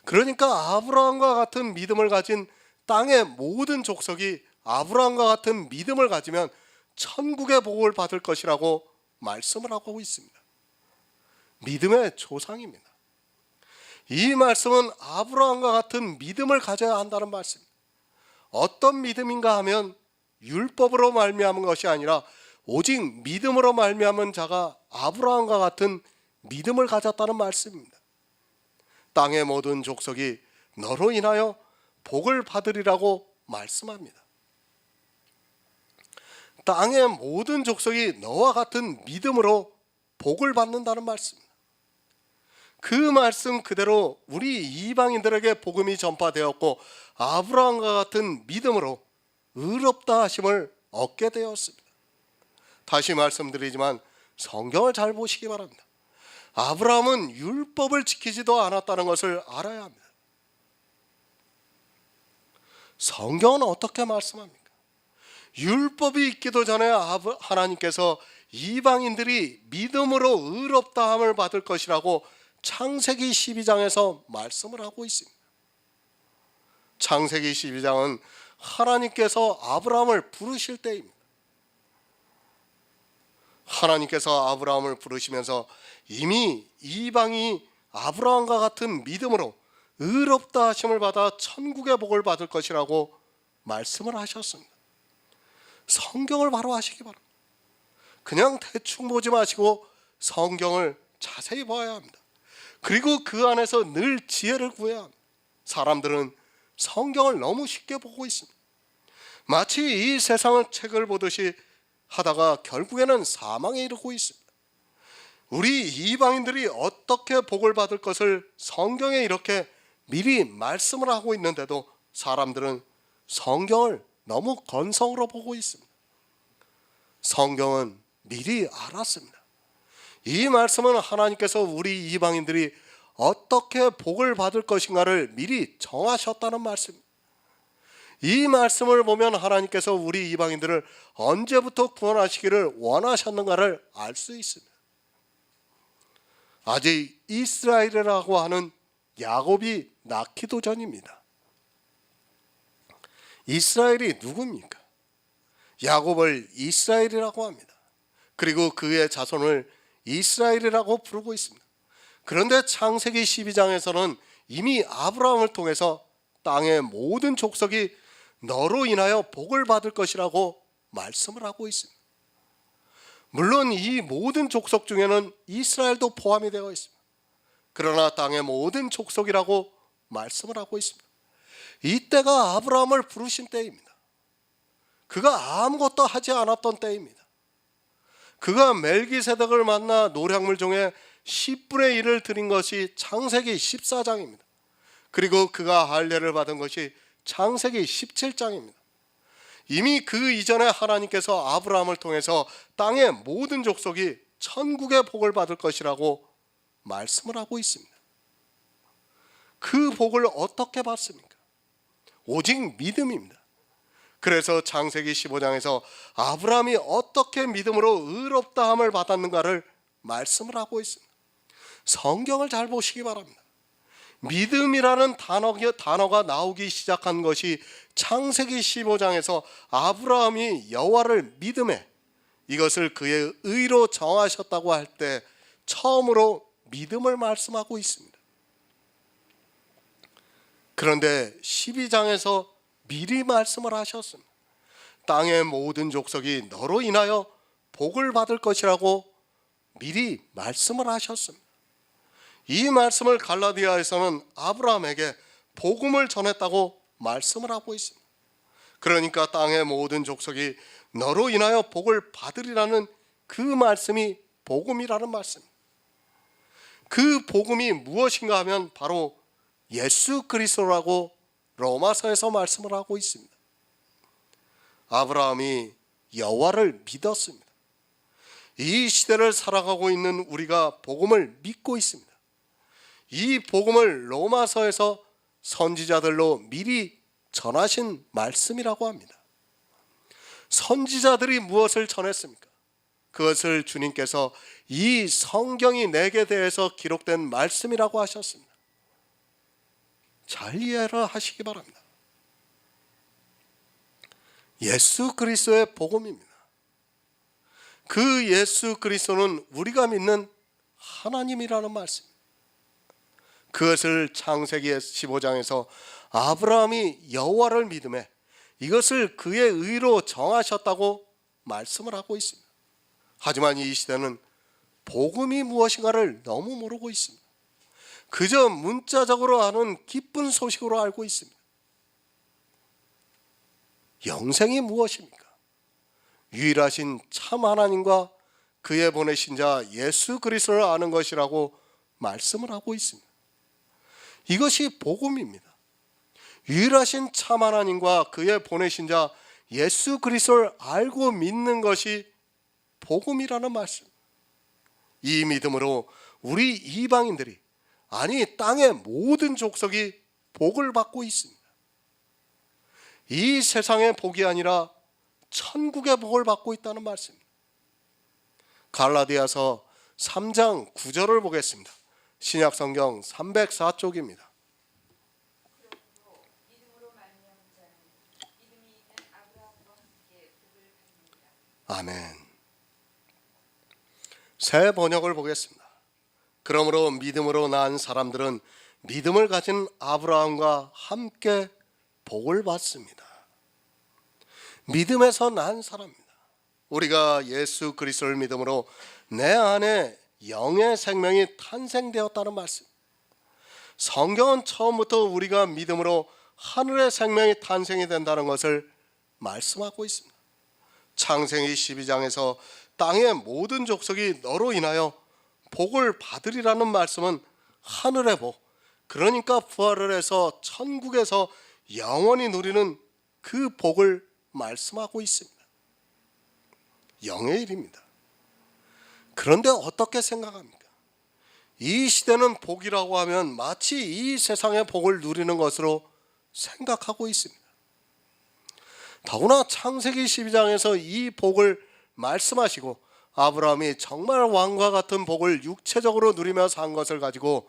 그러니까 아브라함과 같은 믿음을 가진 땅의 모든 족속이 아브라함과 같은 믿음을 가지면 천국의 복을 받을 것이라고 말씀을 하고 있습니다. 믿음의 조상입니다. 이 말씀은 아브라함과 같은 믿음을 가져야 한다는 말씀입니다. 어떤 믿음인가 하면 율법으로 말미암은 것이 아니라 오직 믿음으로 말미암은 자가 아브라함과 같은 믿음을 가졌다는 말씀입니다. 땅의 모든 족속이 너로 인하여 복을 받으리라고 말씀합니다. 땅의 모든 족속이 너와 같은 믿음으로 복을 받는다는 말씀입니다. 그 말씀 그대로 우리 이방인들에게 복음이 전파되었고 아브라함과 같은 믿음으로 의롭다 하심을 얻게 되었습니다. 다시 말씀드리지만 성경을 잘 보시기 바랍니다. 아브라함은 율법을 지키지도 않았다는 것을 알아야 합니다. 성경은 어떻게 말씀합니까? 율법이 있기도 전에 하나님께서 이방인들이 믿음으로 의롭다함을 받을 것이라고 창세기 12장에서 말씀을 하고 있습니다. 창세기 12장은 하나님께서 아브라함을 부르실 때입니다. 하나님께서 아브라함을 부르시면서 이미 이방이 아브라함과 같은 믿음으로 의롭다 하심을 받아 천국의 복을 받을 것이라고 말씀을 하셨습니다. 성경을 바로 하시기 바랍니다. 그냥 대충 보지 마시고 성경을 자세히 봐야 합니다. 그리고 그 안에서 늘 지혜를 구해야 합니다. 사람들은 성경을 너무 쉽게 보고 있습니다. 마치 이 세상의 책을 보듯이 하다가 결국에는 사망에 이르고 있습니다. 우리 이방인들이 어떻게 복을 받을 것을 성경에 이렇게 미리 말씀을 하고 있는데도 사람들은 성경을 너무 건성으로 보고 있습니다. 성경은 미리 알았습니다. 이 말씀은 하나님께서 우리 이방인들이 어떻게 복을 받을 것인가를 미리 정하셨다는 말씀입니다. 이 말씀을 보면 하나님께서 우리 이방인들을 언제부터 구원하시기를 원하셨는가를 알 수 있습니다. 아직 이스라엘이라고 하는 야곱이 낳기도 전입니다. 이스라엘이 누굽니까? 야곱을 이스라엘이라고 합니다. 그리고 그의 자손을 이스라엘이라고 부르고 있습니다. 그런데 창세기 12장에서는 이미 아브라함을 통해서 땅의 모든 족속이 너로 인하여 복을 받을 것이라고 말씀을 하고 있습니다. 물론 이 모든 족속 중에는 이스라엘도 포함이 되어 있습니다. 그러나 땅의 모든 족속이라고 말씀을 하고 있습니다. 이때가 아브라함을 부르신 때입니다. 그가 아무것도 하지 않았던 때입니다. 그가 멜기세덱을 만나 노략물 중에 10분의 1을 드린 것이 창세기 14장입니다. 그리고 그가 할례를 받은 것이 창세기 17장입니다. 이미 그 이전에 하나님께서 아브라함을 통해서 땅의 모든 족속이 천국의 복을 받을 것이라고 말씀을 하고 있습니다. 그 복을 어떻게 받습니까? 오직 믿음입니다. 그래서 창세기 15장에서 아브라함이 어떻게 믿음으로 의롭다함을 받았는가를 말씀을 하고 있습니다. 성경을 잘 보시기 바랍니다. 믿음이라는 단어가 나오기 시작한 것이 창세기 15장에서 아브라함이 여호와를 믿음에 이것을 그의 의로 정하셨다고 할 때 처음으로 믿음을 말씀하고 있습니다. 그런데 12장에서 미리 말씀을 하셨습니다. 땅의 모든 족속이 너로 인하여 복을 받을 것이라고 미리 말씀을 하셨습니다. 이 말씀을 갈라디아에서는 아브라함에게 복음을 전했다고 말씀을 하고 있습니다. 그러니까 땅의 모든 족속이 너로 인하여 복을 받으리라는 그 말씀이 복음이라는 말씀입니다. 그 복음이 무엇인가 하면 바로 예수 그리스도라고 로마서에서 말씀을 하고 있습니다. 아브라함이 여호와를 믿었습니다. 이 시대를 살아가고 있는 우리가 복음을 믿고 있습니다. 이 복음을 로마서에서 선지자들로 미리 전하신 말씀이라고 합니다. 선지자들이 무엇을 전했습니까? 그것을 주님께서 이 성경이 내게 대해서 기록된 말씀이라고 하셨습니다. 잘 이해를 하시기 바랍니다. 예수 그리스도의 복음입니다. 그 예수 그리스도는 우리가 믿는 하나님이라는 말씀입니다. 그것을 창세기 15장에서 아브라함이 여호와를 믿음에 이것을 그의 의로 정하셨다고 말씀을 하고 있습니다. 하지만 이 시대는 복음이 무엇인가를 너무 모르고 있습니다. 그저 문자적으로 아는 기쁜 소식으로 알고 있습니다. 영생이 무엇입니까? 유일하신 참 하나님과 그의 보내신 자 예수 그리스도를 아는 것이라고 말씀을 하고 있습니다. 이것이 복음입니다. 유일하신 참 하나님과 그의 보내신 자 예수 그리스도를 알고 믿는 것이 복음이라는 말씀. 이 믿음으로 우리 이방인들이, 아니 땅의 모든 족속이 복을 받고 있습니다. 이 세상의 복이 아니라 천국의 복을 받고 있다는 말씀입니다. 갈라디아서 3장 9절을 보겠습니다. 신약성경 304쪽입니다. 그러므로 믿음으로 말미암은 자는 믿음이 있는 아브라함과 함께 복을 받느니라. 아멘. 새 번역을 보겠습니다. 그러므로 믿음으로 난 사람들은 믿음을 가진 아브라함과 함께 복을 받습니다. 믿음에서 난 사람입니다. 우리가 예수 그리스도를 믿음으로 내 안에 영의 생명이 탄생되었다는 말씀. 성경은 처음부터 우리가 믿음으로 하늘의 생명이 탄생이 된다는 것을 말씀하고 있습니다. 창세기 12장에서 땅의 모든 족속이 너로 인하여 복을 받으리라는 말씀은 하늘의 복, 그러니까 부활을 해서 천국에서 영원히 누리는 그 복을 말씀하고 있습니다. 영의 일입니다. 그런데 어떻게 생각합니까? 이 시대는 복이라고 하면 마치 이 세상의 복을 누리는 것으로 생각하고 있습니다. 더구나 창세기 12장에서 이 복을 말씀하시고 아브라함이 정말 왕과 같은 복을 육체적으로 누리며 산 것을 가지고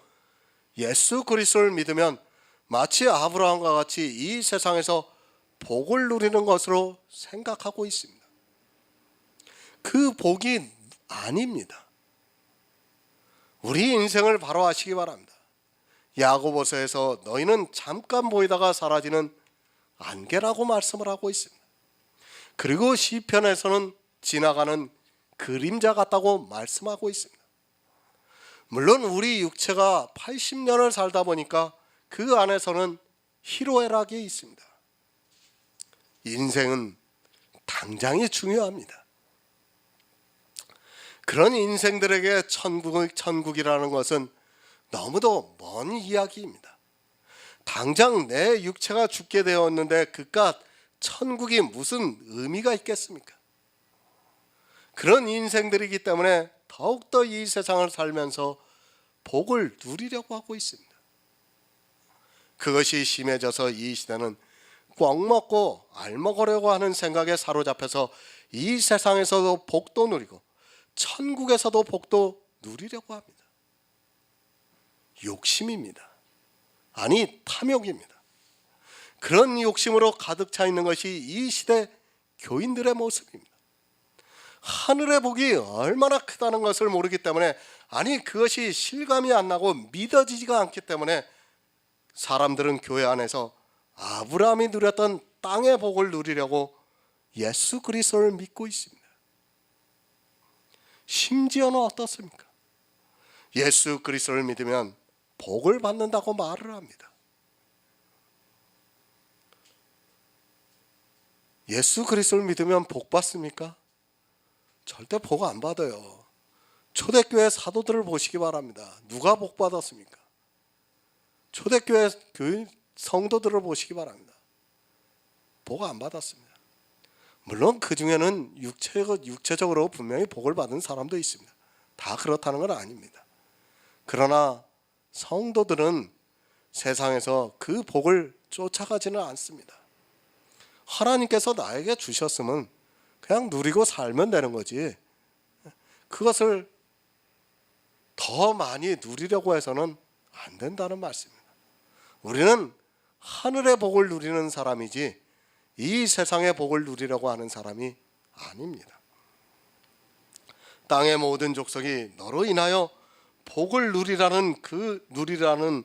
예수 그리스도를 믿으면 마치 아브라함과 같이 이 세상에서 복을 누리는 것으로 생각하고 있습니다. 그 복이 아닙니다. 우리 인생을 바로 아시기 바랍니다. 야고보서에서 너희는 잠깐 보이다가 사라지는 안개라고 말씀을 하고 있습니다. 그리고 시편에서는 지나가는 그림자 같다고 말씀하고 있습니다. 물론 우리 육체가 80년을 살다 보니까 그 안에서는 희로애락이 있습니다. 인생은 당장이 중요합니다. 그런 인생들에게 천국이라는 것은 너무도 먼 이야기입니다. 당장 내 육체가 죽게 되었는데 그깟 천국이 무슨 의미가 있겠습니까? 그런 인생들이기 때문에 더욱더 이 세상을 살면서 복을 누리려고 하고 있습니다. 그것이 심해져서 이 시대는 꽉 먹고 알먹으려고 하는 생각에 사로잡혀서 이 세상에서도 복도 누리고 천국에서도 복도 누리려고 합니다. 욕심입니다. 아니, 탐욕입니다. 그런 욕심으로 가득 차 있는 것이 이 시대 교인들의 모습입니다. 하늘의 복이 얼마나 크다는 것을 모르기 때문에, 아니 그것이 실감이 안 나고 믿어지지가 않기 때문에 사람들은 교회 안에서 아브라함이 누렸던 땅의 복을 누리려고 예수 그리스도를 믿고 있습니다. 심지어는 어떻습니까? 예수 그리스도를 믿으면 복을 받는다고 말을 합니다. 예수 그리스도를 믿으면 복 받습니까? 절대 복 안 받아요. 초대교회 사도들을 보시기 바랍니다. 누가 복 받았습니까? 초대교회 교인 성도들을 보시기 바랍니다. 복 안 받았습니다. 물론 그 중에는 육체적으로 분명히 복을 받은 사람도 있습니다. 다 그렇다는 건 아닙니다. 그러나 성도들은 세상에서 그 복을 쫓아가지는 않습니다. 하나님께서 나에게 주셨으면 그냥 누리고 살면 되는 거지, 그것을 더 많이 누리려고 해서는 안 된다는 말씀입니다. 우리는 하늘의 복을 누리는 사람이지 이 세상의 복을 누리려고 하는 사람이 아닙니다. 땅의 모든 족속이 너로 인하여 복을 누리라는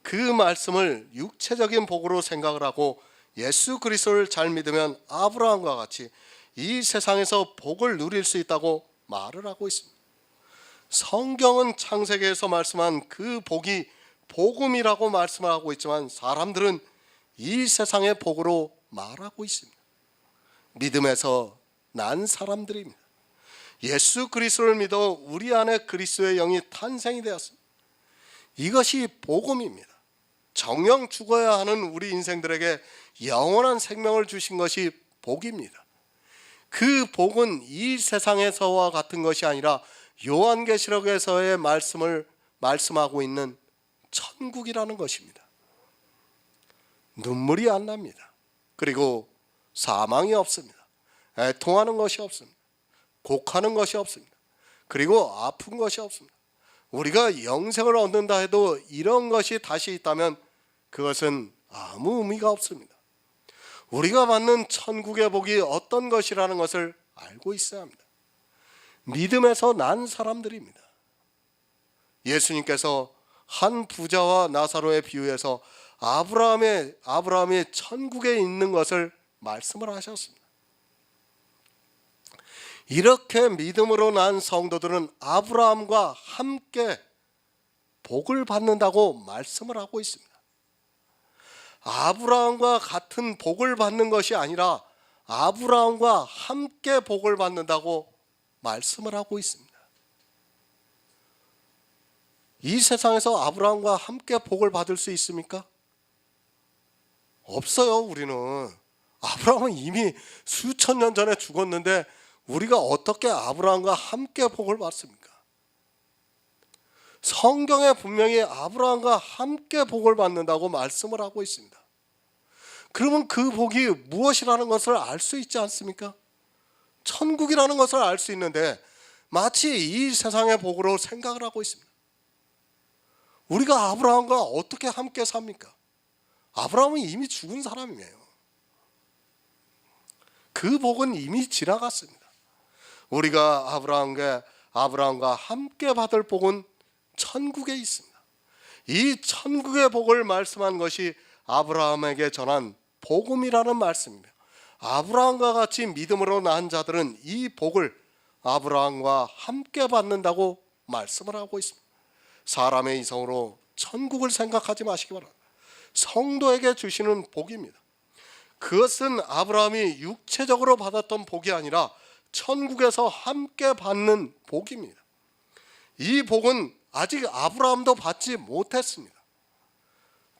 그 말씀을 육체적인 복으로 생각을 하고 예수 그리스도를 잘 믿으면 아브라함과 같이 이 세상에서 복을 누릴 수 있다고 말을 하고 있습니다. 성경은 창세기에서 말씀한 그 복이 복음이라고 말씀을 하고 있지만 사람들은 이 세상의 복으로 말하고 있습니다. 믿음에서 난 사람들입니다. 예수 그리스도를 믿어 우리 안에 그리스도의 영이 탄생이 되었습니다. 이것이 복음입니다. 정령 죽어야 하는 우리 인생들에게 영원한 생명을 주신 것이 복입니다. 그 복은 이 세상에서와 같은 것이 아니라 요한계시록에서의 말씀을 말씀하고 있는 천국이라는 것입니다. 눈물이 안 납니다. 그리고 사망이 없습니다. 애통하는 것이 없습니다. 곡하는 것이 없습니다. 그리고 아픈 것이 없습니다. 우리가 영생을 얻는다 해도 이런 것이 다시 있다면 그것은 아무 의미가 없습니다. 우리가 받는 천국의 복이 어떤 것이라는 것을 알고 있어야 합니다. 믿음에서 난 사람들입니다. 예수님께서 한 부자와 나사로의 비유에서 아브라함이 천국에 있는 것을 말씀을 하셨습니다. 이렇게 믿음으로 난 성도들은 아브라함과 함께 복을 받는다고 말씀을 하고 있습니다. 아브라함과 같은 복을 받는 것이 아니라 아브라함과 함께 복을 받는다고 말씀을 하고 있습니다. 이 세상에서 아브라함과 함께 복을 받을 수 있습니까? 없어요. 우리는 아브라함은 이미 수천 년 전에 죽었는데 우리가 어떻게 아브라함과 함께 복을 받습니까? 성경에 분명히 아브라함과 함께 복을 받는다고 말씀을 하고 있습니다. 그러면 그 복이 무엇이라는 것을 알 수 있지 않습니까? 천국이라는 것을 알 수 있는데 마치 이 세상의 복으로 생각을 하고 있습니다. 우리가 아브라함과 어떻게 함께 삽니까? 아브라함은 이미 죽은 사람이에요. 그 복은 이미 지나갔습니다. 우리가 아브라함과 함께 받을 복은 천국에 있습니다. 이 천국의 복을 말씀한 것이 아브라함에게 전한 복음이라는 말씀입니다. 아브라함과 같이 믿음으로 난 자들은 이 복을 아브라함과 함께 받는다고 말씀을 하고 있습니다. 사람의 이성으로 천국을 생각하지 마시기 바랍니다. 성도에게 주시는 복입니다. 그것은 아브라함이 육체적으로 받았던 복이 아니라 천국에서 함께 받는 복입니다. 이 복은 아직 아브라함도 받지 못했습니다.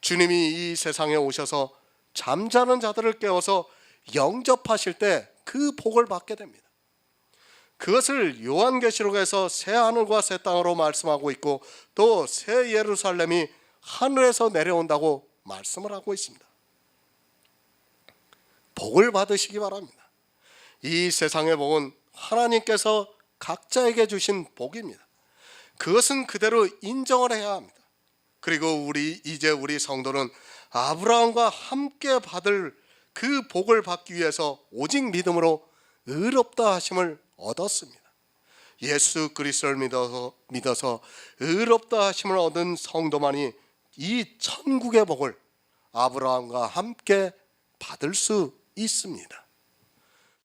주님이 이 세상에 오셔서 잠자는 자들을 깨워서 영접하실 때 그 복을 받게 됩니다. 그것을 요한계시록에서 새 하늘과 새 땅으로 말씀하고 있고 또 새 예루살렘이 하늘에서 내려온다고 말씀을 하고 있습니다. 복을 받으시기 바랍니다. 이 세상의 복은 하나님께서 각자에게 주신 복입니다. 그것은 그대로 인정을 해야 합니다. 그리고 이제 우리 성도는 아브라함과 함께 받을 그 복을 받기 위해서 오직 믿음으로 의롭다 하심을 얻었습니다. 예수 그리스도를 믿어서 의롭다 하심을 얻은 성도만이 이 천국의 복을 아브라함과 함께 받을 수 있습니다.